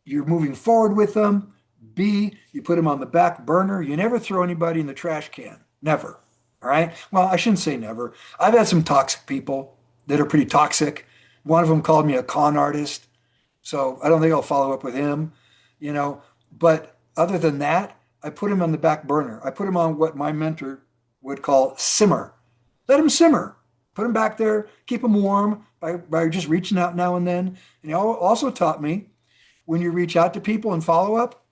you're moving forward with them, B, you put them on the back burner. You never throw anybody in the trash can. Never. All right? Well, I shouldn't say never. I've had some toxic people that are pretty toxic. One of them called me a con artist. So I don't think I'll follow up with him, But other than that, I put him on the back burner. I put him on what my mentor would call simmer. Let him simmer. Put him back there. Keep him warm by just reaching out now and then. And he also taught me, when you reach out to people and follow up,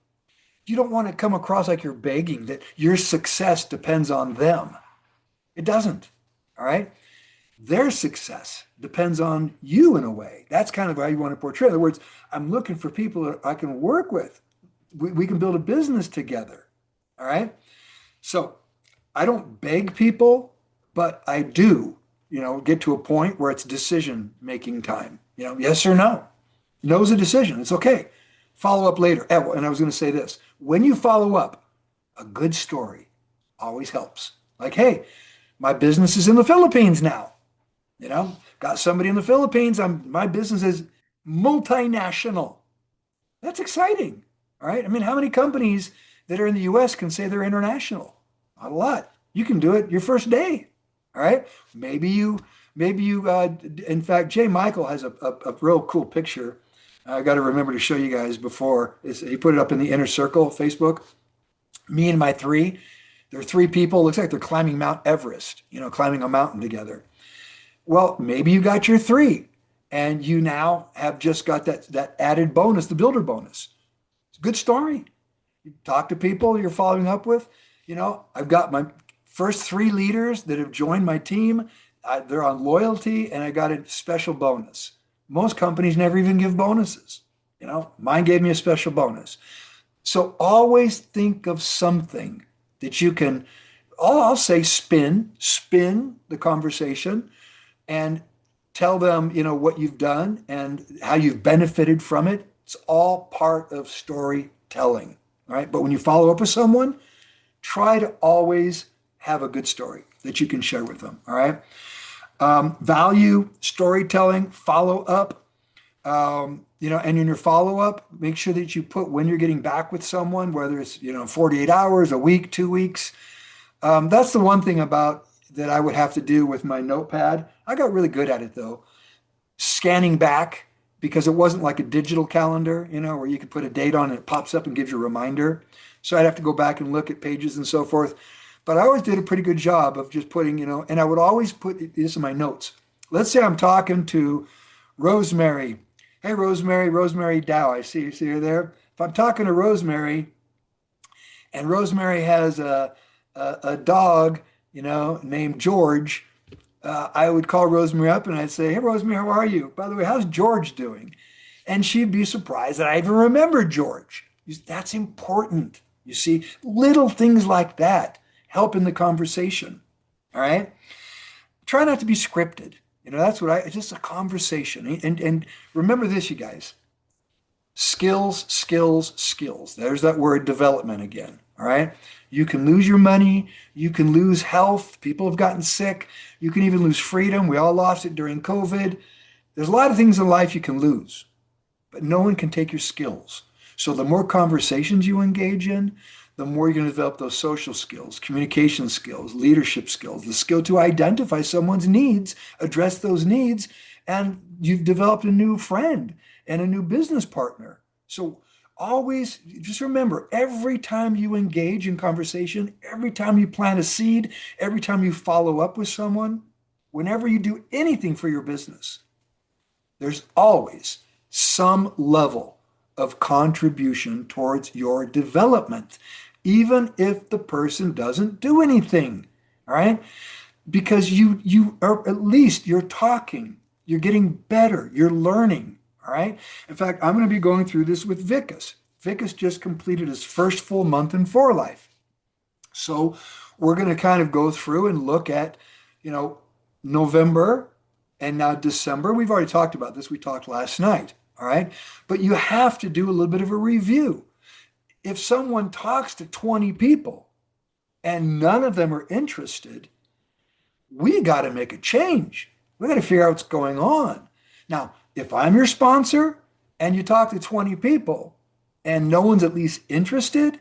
you don't want to come across like you're begging, that your success depends on them. It doesn't. All right? Their success depends on you in a way. That's kind of how you want to portray. In other words, I'm looking for people that I can work with. We can build a business together. All right? So I don't beg people, but I do, get to a point where it's decision-making time. Yes or no. No's a decision. It's okay. Follow up later. And I was going to say this. When you follow up, a good story always helps. Like, hey, my business is in the Philippines now. Got somebody in the Philippines. My business is multinational. That's exciting. All right. I mean, how many companies that are in the US can say they're international? Not a lot. You can do it your first day. All right. Maybe you, in fact, Jay Michael has a real cool picture. I got to remember to show you guys before. He put it up in the inner circle, Facebook. Me and my three. There are 3 people. Looks like they're climbing Mount Everest, climbing a mountain together. Well, maybe you got your 3 and you now have just got that added bonus, the builder bonus. It's a good story. You talk to people you're following up with. I've got my first 3 leaders that have joined my team. They're on loyalty and I got a special bonus. Most companies never even give bonuses. Mine gave me a special bonus. So always think of something that you can, I'll say spin the conversation and tell them, what you've done and how you've benefited from it. It's all part of storytelling, right? But when you follow up with someone, try to always have a good story that you can share with them, all right? Value, storytelling, follow up, and in your follow up, make sure that you put when you're getting back with someone, whether it's, 48 hours, a week, 2 weeks. That's the one thing about that I would have to do with my notepad. I got really good at it though. Scanning back, because it wasn't like a digital calendar, where you could put a date on and it pops up and gives you a reminder. So I'd have to go back and look at pages and so forth. But I always did a pretty good job of just putting, and I would always put this in my notes. Let's say I'm talking to Rosemary. Hey, Rosemary Dow. I see her there. If I'm talking to Rosemary and Rosemary has a dog, named George, I would call Rosemary up and I'd say, hey, Rosemary, how are you? By the way, how's George doing? And she'd be surprised that I even remembered George. That's important. You see, little things like that help in the conversation. All right. Try not to be scripted. That's it's just a conversation. And remember this, you guys, skills. There's that word development again. All right. You can lose your money. You can lose health. People have gotten sick. You can even lose freedom. We all lost it during COVID. There's a lot of things in life you can lose, but no one can take your skills. So the more conversations you engage in, the more you're going to develop those social skills, communication skills, leadership skills, the skill to identify someone's needs, address those needs, and you've developed a new friend and a new business partner. So always just remember, every time you engage in conversation, every time you plant a seed, every time you follow up with someone, whenever you do anything for your business, there's always some level of contribution towards your development, even if the person doesn't do anything. All right? Because you are, at least you're talking, you're getting better, you're learning. All right. In fact, I'm going to be going through this with Vikas. Vikas just completed his first full month in For Life. So we're going to kind of go through and look at, November and now December. We've already talked about this. We talked last night. All right. But you have to do a little bit of a review. If someone talks to 20 people and none of them are interested, we got to make a change. We got to figure out what's going on. Now, if I'm your sponsor and you talk to 20 people and no one's at least interested,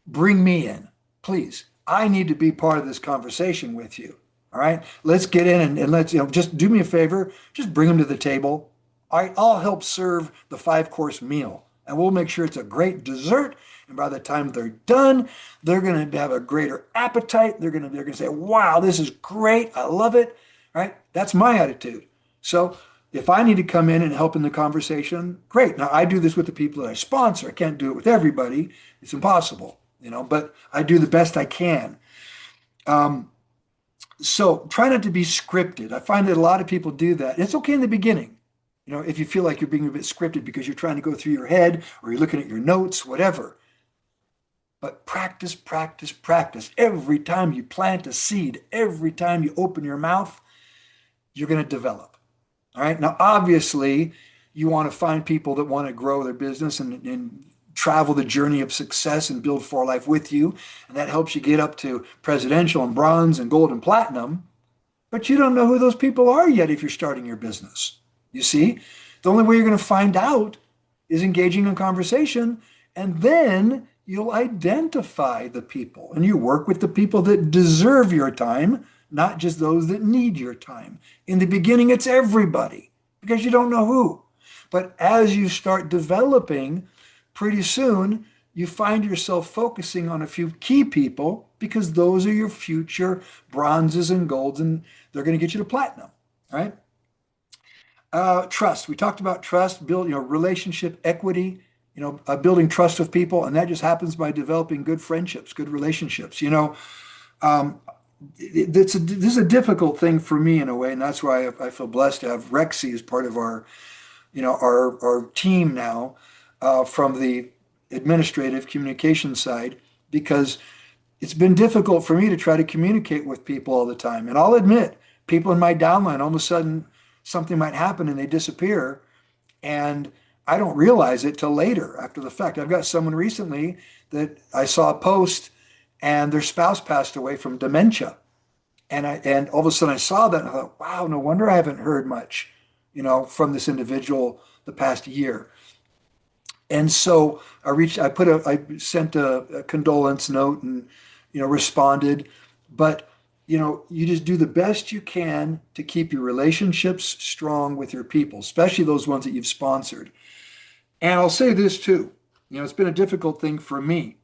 bring me in, please. I need to be part of this conversation with you. All right. Let's get in and let's, just do me a favor. Just bring them to the table. All right. I'll help serve the 5-course meal and we'll make sure it's a great dessert. And by the time they're done, they're going to have a greater appetite. They're going to say, wow, this is great. I love it. All right. That's my attitude. So if I need to come in and help in the conversation, great. Now, I do this with the people that I sponsor. I can't do it with everybody. It's impossible, but I do the best I can. So try not to be scripted. I find that a lot of people do that. It's okay in the beginning, if you feel like you're being a bit scripted because you're trying to go through your head or you're looking at your notes, whatever. But practice, practice, practice. Every time you plant a seed, every time you open your mouth, you're going to develop. All right. Now, obviously, you want to find people that want to grow their business and travel the journey of success and build For Life with you. And that helps you get up to presidential and bronze and gold and platinum. But you don't know who those people are yet if you're starting your business. You see, the only way you're going to find out is engaging in conversation. And then you'll identify the people and you work with the people that deserve your time, not just those that need your time. In the beginning, it's everybody because you don't know who. But as you start developing, pretty soon you find yourself focusing on a few key people because those are your future bronzes and golds, and they're going to get you to platinum, right? Trust. We talked about trust, build, relationship equity, building trust with people, and that just happens by developing good friendships, good relationships. This is a difficult thing for me in a way, and that's why I feel blessed to have Rexy as part of our team now from the administrative communication side, because it's been difficult for me to try to communicate with people all the time. And I'll admit, people in my downline, all of a sudden something might happen and they disappear, and I don't realize it till later after the fact. I've got someone recently that I saw a post and their spouse passed away from dementia. And all of a sudden I saw that and I thought, wow, no wonder I haven't heard much, from this individual the past year. And so I sent a condolence note and, responded, but, you just do the best you can to keep your relationships strong with your people, especially those ones that you've sponsored. And I'll say this too, it's been a difficult thing for me.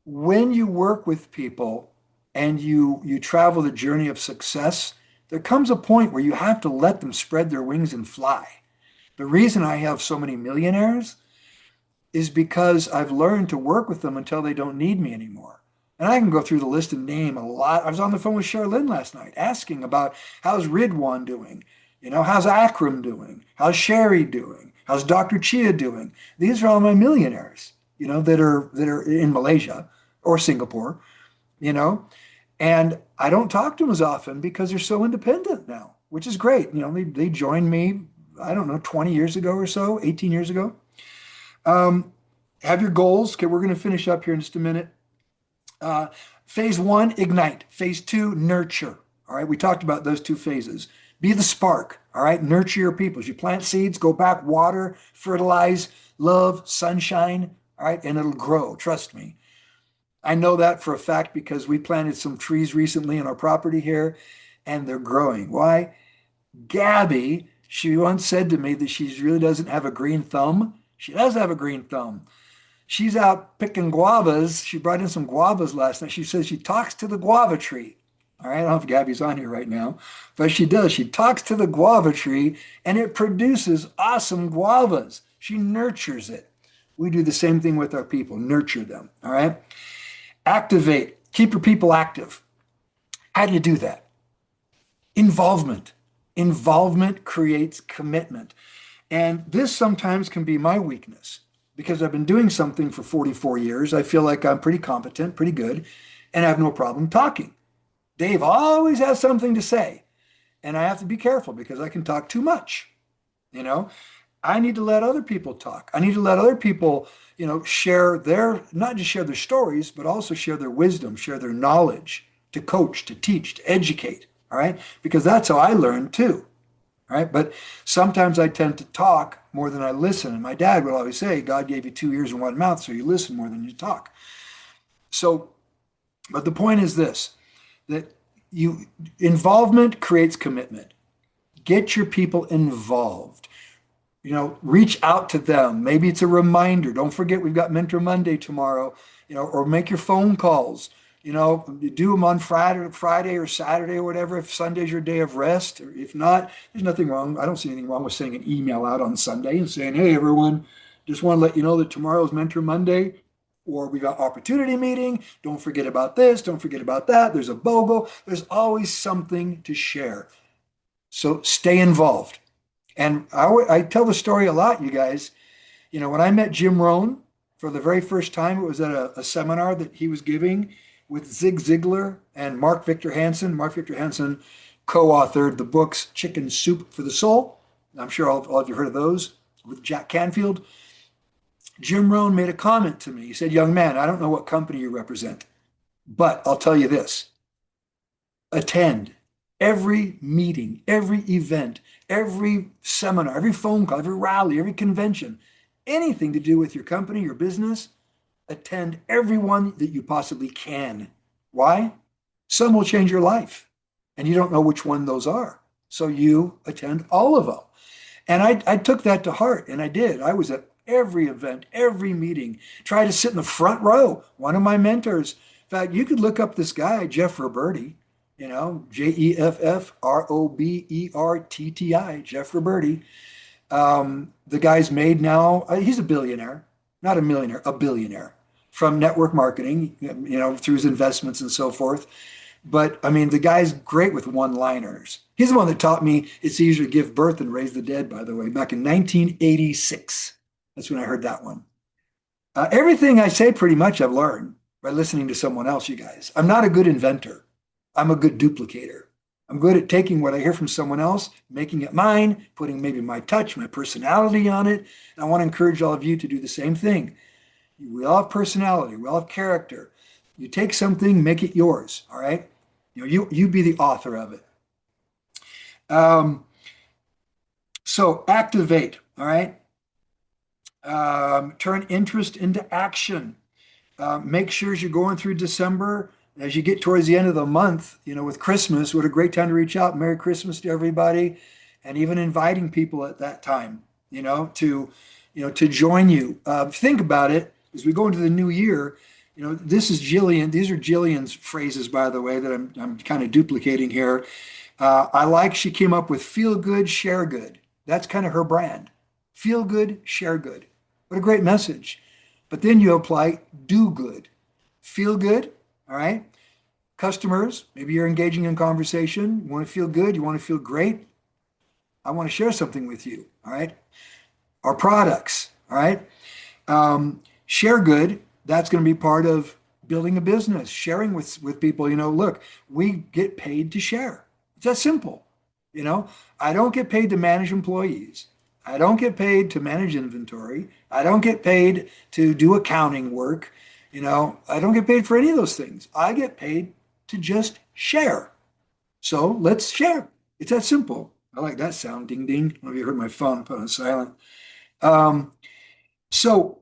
When you work with people and you travel the journey of success, there comes a point where you have to let them spread their wings and fly. The reason I have so many millionaires is because I've learned to work with them until they don't need me anymore. And I can go through the list and name a lot. I was on the phone with Charlene last night asking about how's Ridwan doing? How's Akram doing? How's Sherry doing? How's Dr. Chia doing? These are all my millionaires, that are in Malaysia or Singapore, and I don't talk to them as often because they're so independent now, which is great. They joined me, I don't know, 20 years ago or so, 18 years ago. Have your goals. Okay, we're going to finish up here in just a minute. Phase 1, ignite. Phase 2, nurture. All right, we talked about those two phases. Be the spark. All right, nurture your people. As you plant seeds, go back, water, fertilize, love, sunshine. All right. And it'll grow. Trust me. I know that for a fact because we planted some trees recently on our property here and they're growing. Why? Gabby, she once said to me that she really doesn't have a green thumb. She does have a green thumb. She's out picking guavas. She brought in some guavas last night. She says she talks to the guava tree. All right, I don't know if Gabby's on here right now, but she does. She talks to the guava tree and it produces awesome guavas. She nurtures it. We do the same thing with our people, nurture them. All right. Activate, keep your people active. How do you do that? Involvement. Involvement creates commitment. And this sometimes can be my weakness because I've been doing something for 44 years. I feel like I'm pretty competent, pretty good, and I have no problem talking. Dave always has something to say, and I have to be careful because I can talk too much. You know, I need to let other people talk. I need to let other people, share their, not just share their stories, but also share their wisdom, share their knowledge, to coach, to teach, to educate. All right. Because that's how I learn too. All right. But sometimes I tend to talk more than I listen. And my dad would always say, God gave you 2 ears and 1 mouth, so you listen more than you talk. So, but the point is this, that involvement creates commitment. Get your people involved. Reach out to them. Maybe it's a reminder. Don't forget we've got Mentor Monday tomorrow, or make your phone calls. You do them on Friday or Saturday or whatever, if Sunday's your day of rest. Or if not, there's nothing wrong. I don't see anything wrong with sending an email out on Sunday and saying, hey, everyone, just want to let you know that tomorrow's Mentor Monday, or we got opportunity meeting. Don't forget about this. Don't forget about that. There's a BOGO. There's always something to share. So stay involved. And I tell the story a lot, you guys. When I met Jim Rohn for the very first time, it was at a seminar that he was giving with Zig Ziglar and Mark Victor Hansen. Mark Victor Hansen co-authored the books Chicken Soup for the Soul. I'm sure all of you heard of those, with Jack Canfield. Jim Rohn made a comment to me. He said, young man, I don't know what company you represent, but I'll tell you this. Attend every meeting, every event, every seminar, every phone call, every rally, every convention, anything to do with your company, your business, attend every one that you possibly can. Why? Some will change your life, and you don't know which one those are. So you attend all of them. And I took that to heart, and I did. I was at every event, every meeting, try to sit in the front row. One of my mentors, in fact, you could look up this guy, Jeff Roberti, Jeffroberti, Jeff Roberti. The guy's made now, he's a billionaire, not a millionaire, a billionaire from network marketing, through his investments and so forth. But I mean, the guy's great with one-liners. He's the one that taught me it's easier to give birth than raise the dead, by the way, back in 1986. That's when I heard that one. Everything I say pretty much I've learned by listening to someone else, you guys. I'm not a good inventor. I'm a good duplicator. I'm good at taking what I hear from someone else, making it mine, putting maybe my touch, my personality on it. And I want to encourage all of you to do the same thing. We all have personality. We all have character. You take something, make it yours. All right. You be the author of it. So activate. All right. Turn interest into action. Make sure as you're going through December, as you get towards the end of the month, with Christmas, what a great time to reach out. Merry Christmas to everybody, and even inviting people at that time, to join you. Think about it as we go into the new year. This is Jillian. These are Jillian's phrases, by the way, that I'm kind of duplicating here. She came up with feel good, share good. That's kind of her brand. Feel good, share good. What a great message. But then you apply do good. Feel good, all right? Customers, maybe you're engaging in conversation. You want to feel good, you want to feel great. I want to share something with you, all right? Our products, all right? Share good, that's going to be part of building a business, sharing with people. Look, we get paid to share. It's that simple. I don't get paid to manage employees. I don't get paid to manage inventory. I don't get paid to do accounting work. I don't get paid for any of those things. I get paid to just share. So let's share. It's that simple. I like that sound. Ding, ding. Have you heard my phone? Put it on silent. So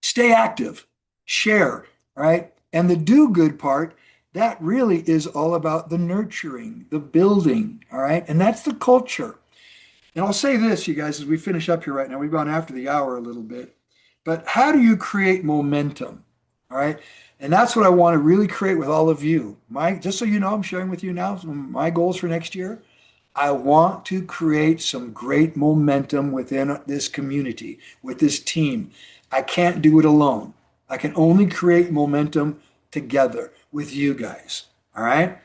Stay active, share, right? And the do good part, that really is all about the nurturing, the building, all right? And that's the culture. And I'll say this, you guys, as we finish up here right now, we've gone after the hour a little bit, but how do you create momentum? All right. And that's what I want to really create with all of you. Just so you know, I'm sharing with you now my goals for next year. I want to create some great momentum within this community, with this team. I can't do it alone. I can only create momentum together with you guys. All right.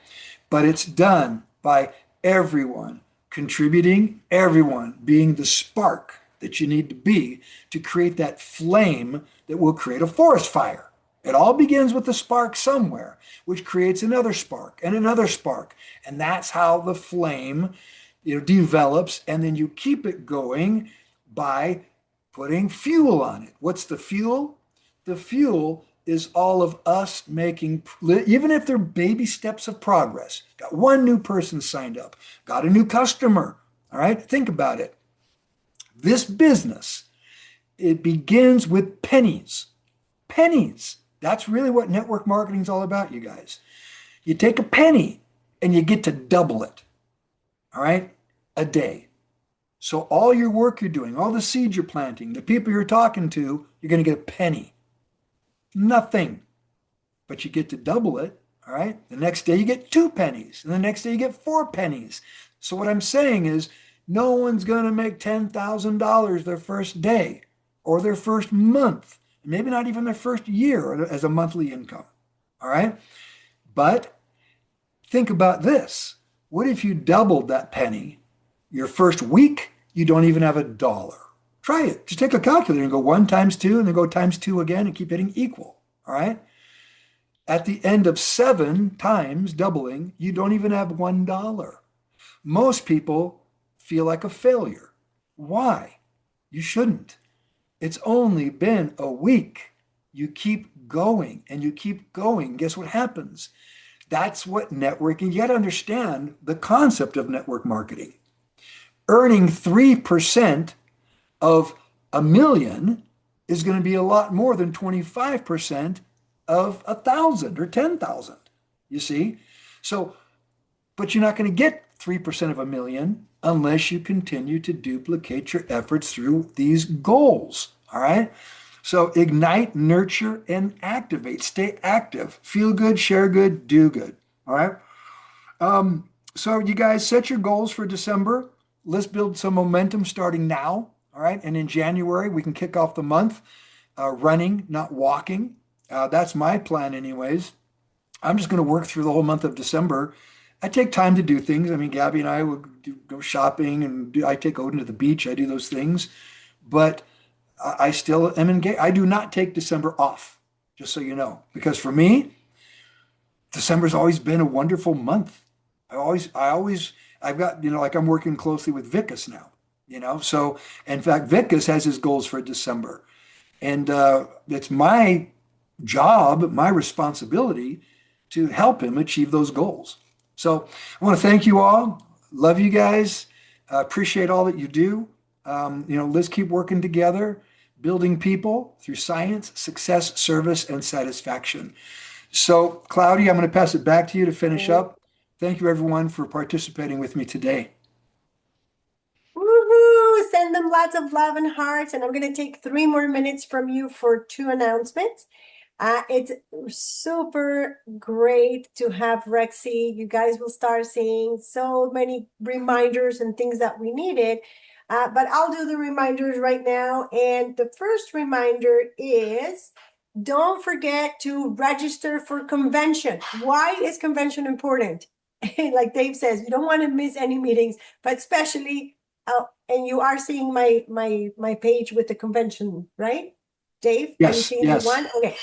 But it's done by everyone contributing, everyone being the spark that you need to be to create that flame that will create a forest fire. It all begins with a spark somewhere, which creates another spark and another spark. And that's how the flame, develops. And then you keep it going by putting fuel on it. What's the fuel? The fuel is all of us making, even if they're baby steps of progress. Got one new person signed up, got a new customer. All right, think about it. This business, it begins with pennies. Pennies. That's really what network marketing is all about, you guys. You take a penny and you get to double it. All right, a day. So all your work you're doing, all the seeds you're planting, the people you're talking to, you're going to get a penny. Nothing. But you get to double it. All right. The next day you get 2 pennies. And the next day you get 4 pennies. So what I'm saying is no one's going to make $10,000 their first day or their first month, maybe not even their first year as a monthly income. All right. But think about this. What if you doubled that penny? Your first week, you don't even have $1. Try it. Just take a calculator and go 1 times 2 and then go times 2 again and keep hitting equal. All right. At the end of 7 times doubling, you don't even have $1. Most people feel like a failure. Why? You shouldn't. It's only been a week. You keep going and you keep going. Guess what happens? That's what networking, you got to understand the concept of network marketing. Earning 3% of a million is going to be a lot more than 25% of 1,000 or 10,000. You see? So, but you're not going to get 3% of a million unless you continue to duplicate your efforts through these goals. All right? So ignite, nurture, and activate. Stay active. Feel good, share good, do good. All right? So you guys set your goals for December. Let's build some momentum starting now. All right? And in January, we can kick off the month running, not walking. That's my plan anyways. I'm just going to work through the whole month of December. I take time to do things. I mean, Gabby and I will go shopping, and I take Odin to the beach. I do those things. But I still am engaged. I do not take December off, just so you know. Because for me, December's always been a wonderful month. I've got, like I'm working closely with Vikas now, So, in fact, Vikas has his goals for December. And it's my job, my responsibility to help him achieve those goals. So I want to thank you all. Love you guys. Appreciate all that you do. Let's keep working together, building people through science, success, service, and satisfaction. So, Claudia, I'm going to pass it back to you to finish up. Thank you, everyone, for participating with me today. Woohoo! Send them lots of love and hearts. And I'm going to take 3 more minutes from you for 2 announcements. It's super great to have Rexy. You guys will start seeing so many reminders and things that we needed. But I'll do the reminders right now. And the first reminder is don't forget to register for convention. Why is convention important? Like Dave says, you don't want to miss any meetings, but especially, and you are seeing my page with the convention, right? Dave, are you seeing the one? Okay.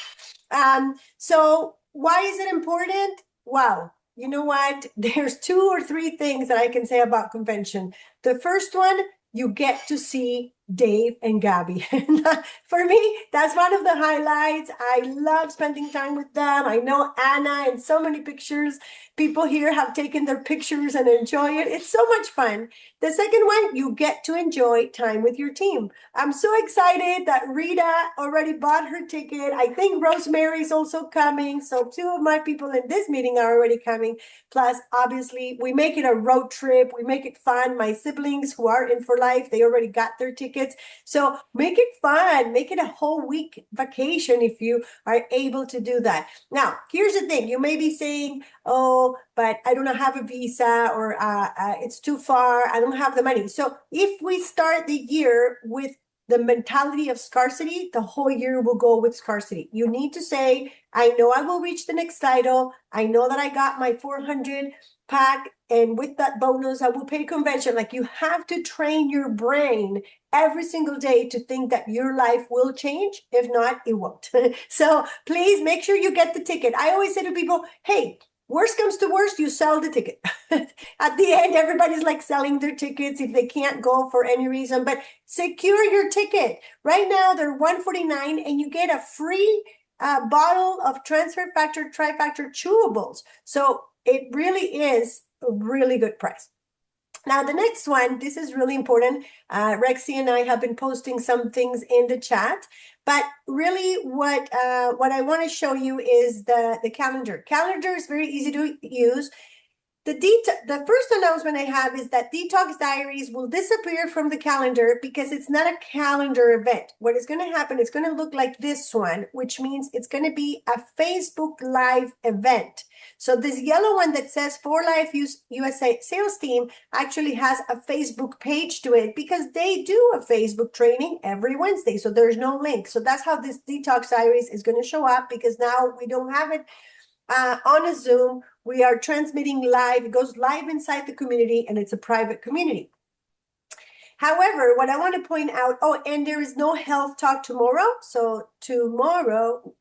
So why is it important? Wow. You know what? There's 2 or 3 things that I can say about convention. The first one, you get to see Dave and Gabby. For me, that's one of the highlights. I love spending time with them. I know Anna and so many pictures. People here have taken their pictures and enjoy it. It's so much fun. The second one, you get to enjoy time with your team. I'm so excited that Rita already bought her ticket. I think Rosemary's also coming. So two of my people in this meeting are already coming. Plus, obviously, we make it a road trip. We make it fun. My siblings who are in for life, they already got their tickets. So make it fun. Make it a whole week vacation if you are able to do that. Now, here's the thing. You may be saying, oh, but I don't have a visa, or it's too far. I don't have the money. So if we start the year with the mentality of scarcity, the whole year will go with scarcity. You need to say, I know I will reach the next title. I know that I got my 400 pack, and with that bonus, I will pay convention. Like, you have to train your brain every single day to think that your life will change. If not, it won't. So please make sure you get the ticket. I always say to people, hey, worst comes to worst, you sell the ticket. At the end, everybody's like selling their tickets if they can't go for any reason, but secure your ticket. Right now, they're $149 and you get a free bottle of Transfer Factor Trifactor chewables. So it really is a really good price. Now, the next one, this is really important. Rexy and I have been posting some things in the chat, but really what I want to show you is the calendar. Calendar is very easy to use. The first announcement I have is that Detox Diaries will disappear from the calendar because it's not a calendar event. What is going to happen, it's going to look like this one, which means it's going to be a Facebook Live event. So this yellow one that says For Life USA Sales Team actually has a Facebook page to it because they do a Facebook training every Wednesday. So there's no link. So that's how this Detox Diaries is going to show up, because now we don't have it on a Zoom. We are transmitting live. It goes live inside the community, and it's a private community. However, what I want to point out, oh, and there is no health talk tomorrow. So tomorrow,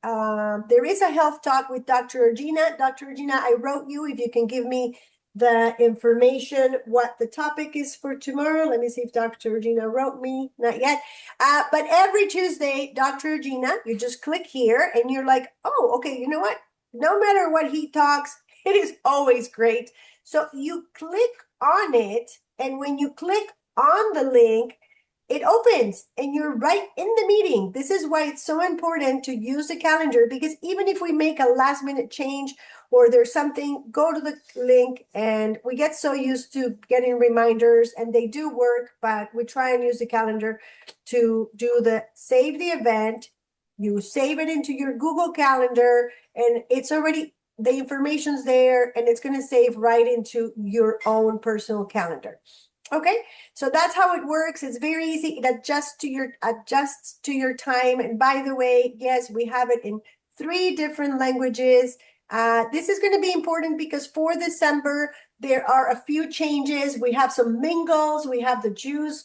there is a health talk with Dr. Regina. Dr. Regina, I wrote you, if you can give me the information, what the topic is for tomorrow. Let me see if Dr. Regina wrote me. Not yet. But every Tuesday, Dr. Regina, you just click here and you're like, oh, okay, you know what? No matter what he talks, it is always great. So you click on it, and when you click on the link, it opens and you're right in the meeting. This is why it's so important to use the calendar, because even if we make a last minute change or there's something, go to the link. And we get so used to getting reminders, and they do work, but we try and use the calendar to do the save the event. You save it into your Google Calendar, and it's already, the information's there, and it's going to save right into your own personal calendar. Okay, so that's how it works. It's very easy. It adjusts to your time. And by the way, yes, we have it in 3 different languages. This is going to be important because for December, there are a few changes. We have some mingles. We have the Jews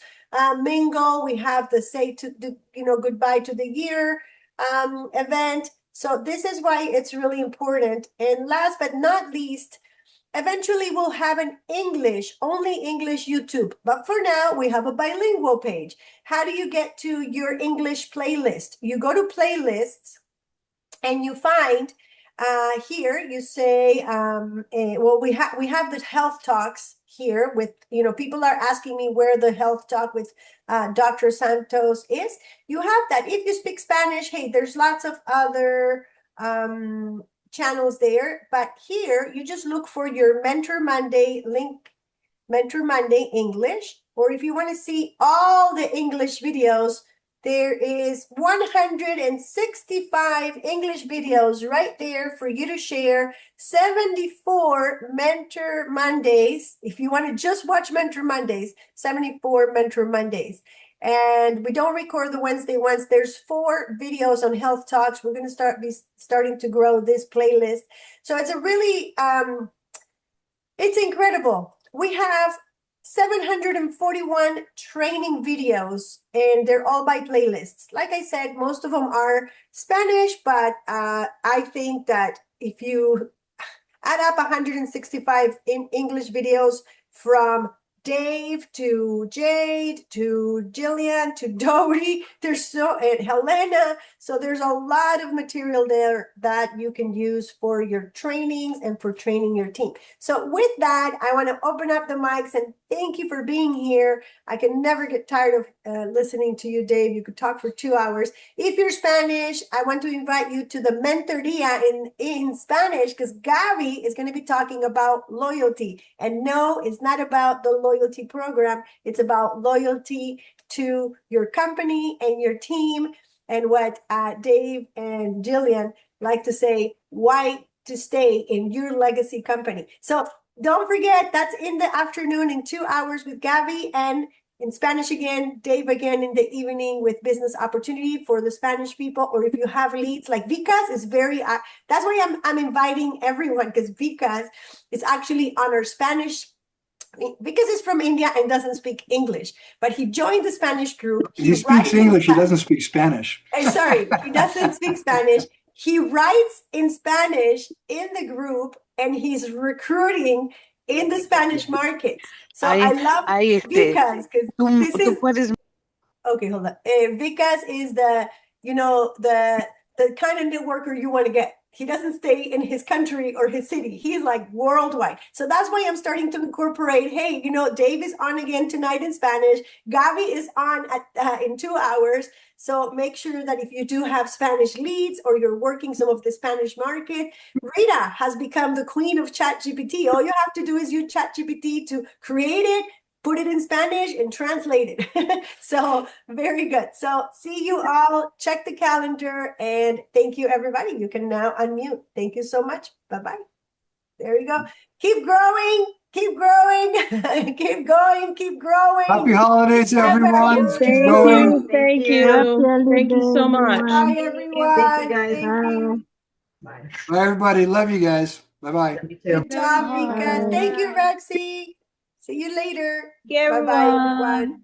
mingle. We have the say to the, goodbye to the year event. So this is why it's really important. And last but not least, eventually we'll have an only English YouTube. But for now, we have a bilingual page. How do you get to your English playlist? You go to playlists and you find here, you say, well, we have the health talks here with, people are asking me where the health talk with Dr. Santos is. You have that. If you speak Spanish, hey, there's lots of other channels there. But here, you just look for your Mentor Monday link, Mentor Monday English. Or if you want to see all the English videos, there is 165 English videos right there for you to share. 74 Mentor Mondays. If you want to just watch Mentor Mondays, 74 Mentor Mondays. And we don't record the Wednesday ones. There's 4 videos on health talks. We're going to starting to grow this playlist. So it's a really, it's incredible. We have 741 training videos, and they're all by playlists. Like I said, most of them are Spanish, but I think that if you add up 165 in English videos from Dave, to Jade, to Jillian, to Dory. And Helena. So there's a lot of material there that you can use for your trainings and for training your team. So with that, I want to open up the mics and thank you for being here. I can never get tired of listening to you, Dave. You could talk for 2 hours. If you're Spanish, I want to invite you to the mentoría in Spanish, because Gaby is going to be talking about loyalty. And no, it's not about the loyalty program. It's about loyalty to your company and your team, and what Dave and Jillian like to say, why to stay in your legacy company. So don't forget, that's in the afternoon in 2 hours with Gaby, and in Spanish again, Dave again in the evening with business opportunity for the Spanish people. Or if you have leads, like Vicas is very, that's why I'm inviting everyone, because Vicas is actually on our Spanish, because he's from India and doesn't speak English, but he joined the Spanish group. He speaks English, he doesn't speak Spanish. Sorry, he doesn't speak Spanish. He writes in Spanish in the group, and he's recruiting in the Spanish markets. So I love Vicas, because this is okay. Hold on. Vicas is the kind of networker you want to get. He doesn't stay in his country or his city. He's like worldwide. So that's why I'm starting to incorporate, hey, Dave is on again tonight in Spanish. Gaby is on in 2 hours. So make sure that if you do have Spanish leads or you're working some of the Spanish market, Rita has become the queen of ChatGPT. All you have to do is use ChatGPT to create it, put it in Spanish, and translate it. So very good. So see you all. Check the calendar, and thank you, everybody. You can now unmute. Thank you so much. Bye-bye. There you go. Keep growing. Keep growing. Keep going. Keep growing. Happy holidays, everyone. Happy Keep holidays. going. Thank you. Thank you so much. Bye, everyone. Thank you, guys. Thank you. Bye. Bye, everybody. Love you guys. Bye-bye. You too. Good job, Vicas. Bye. Thank you, Rexy. See you later. Thank you, Bye-bye, everyone. everyone.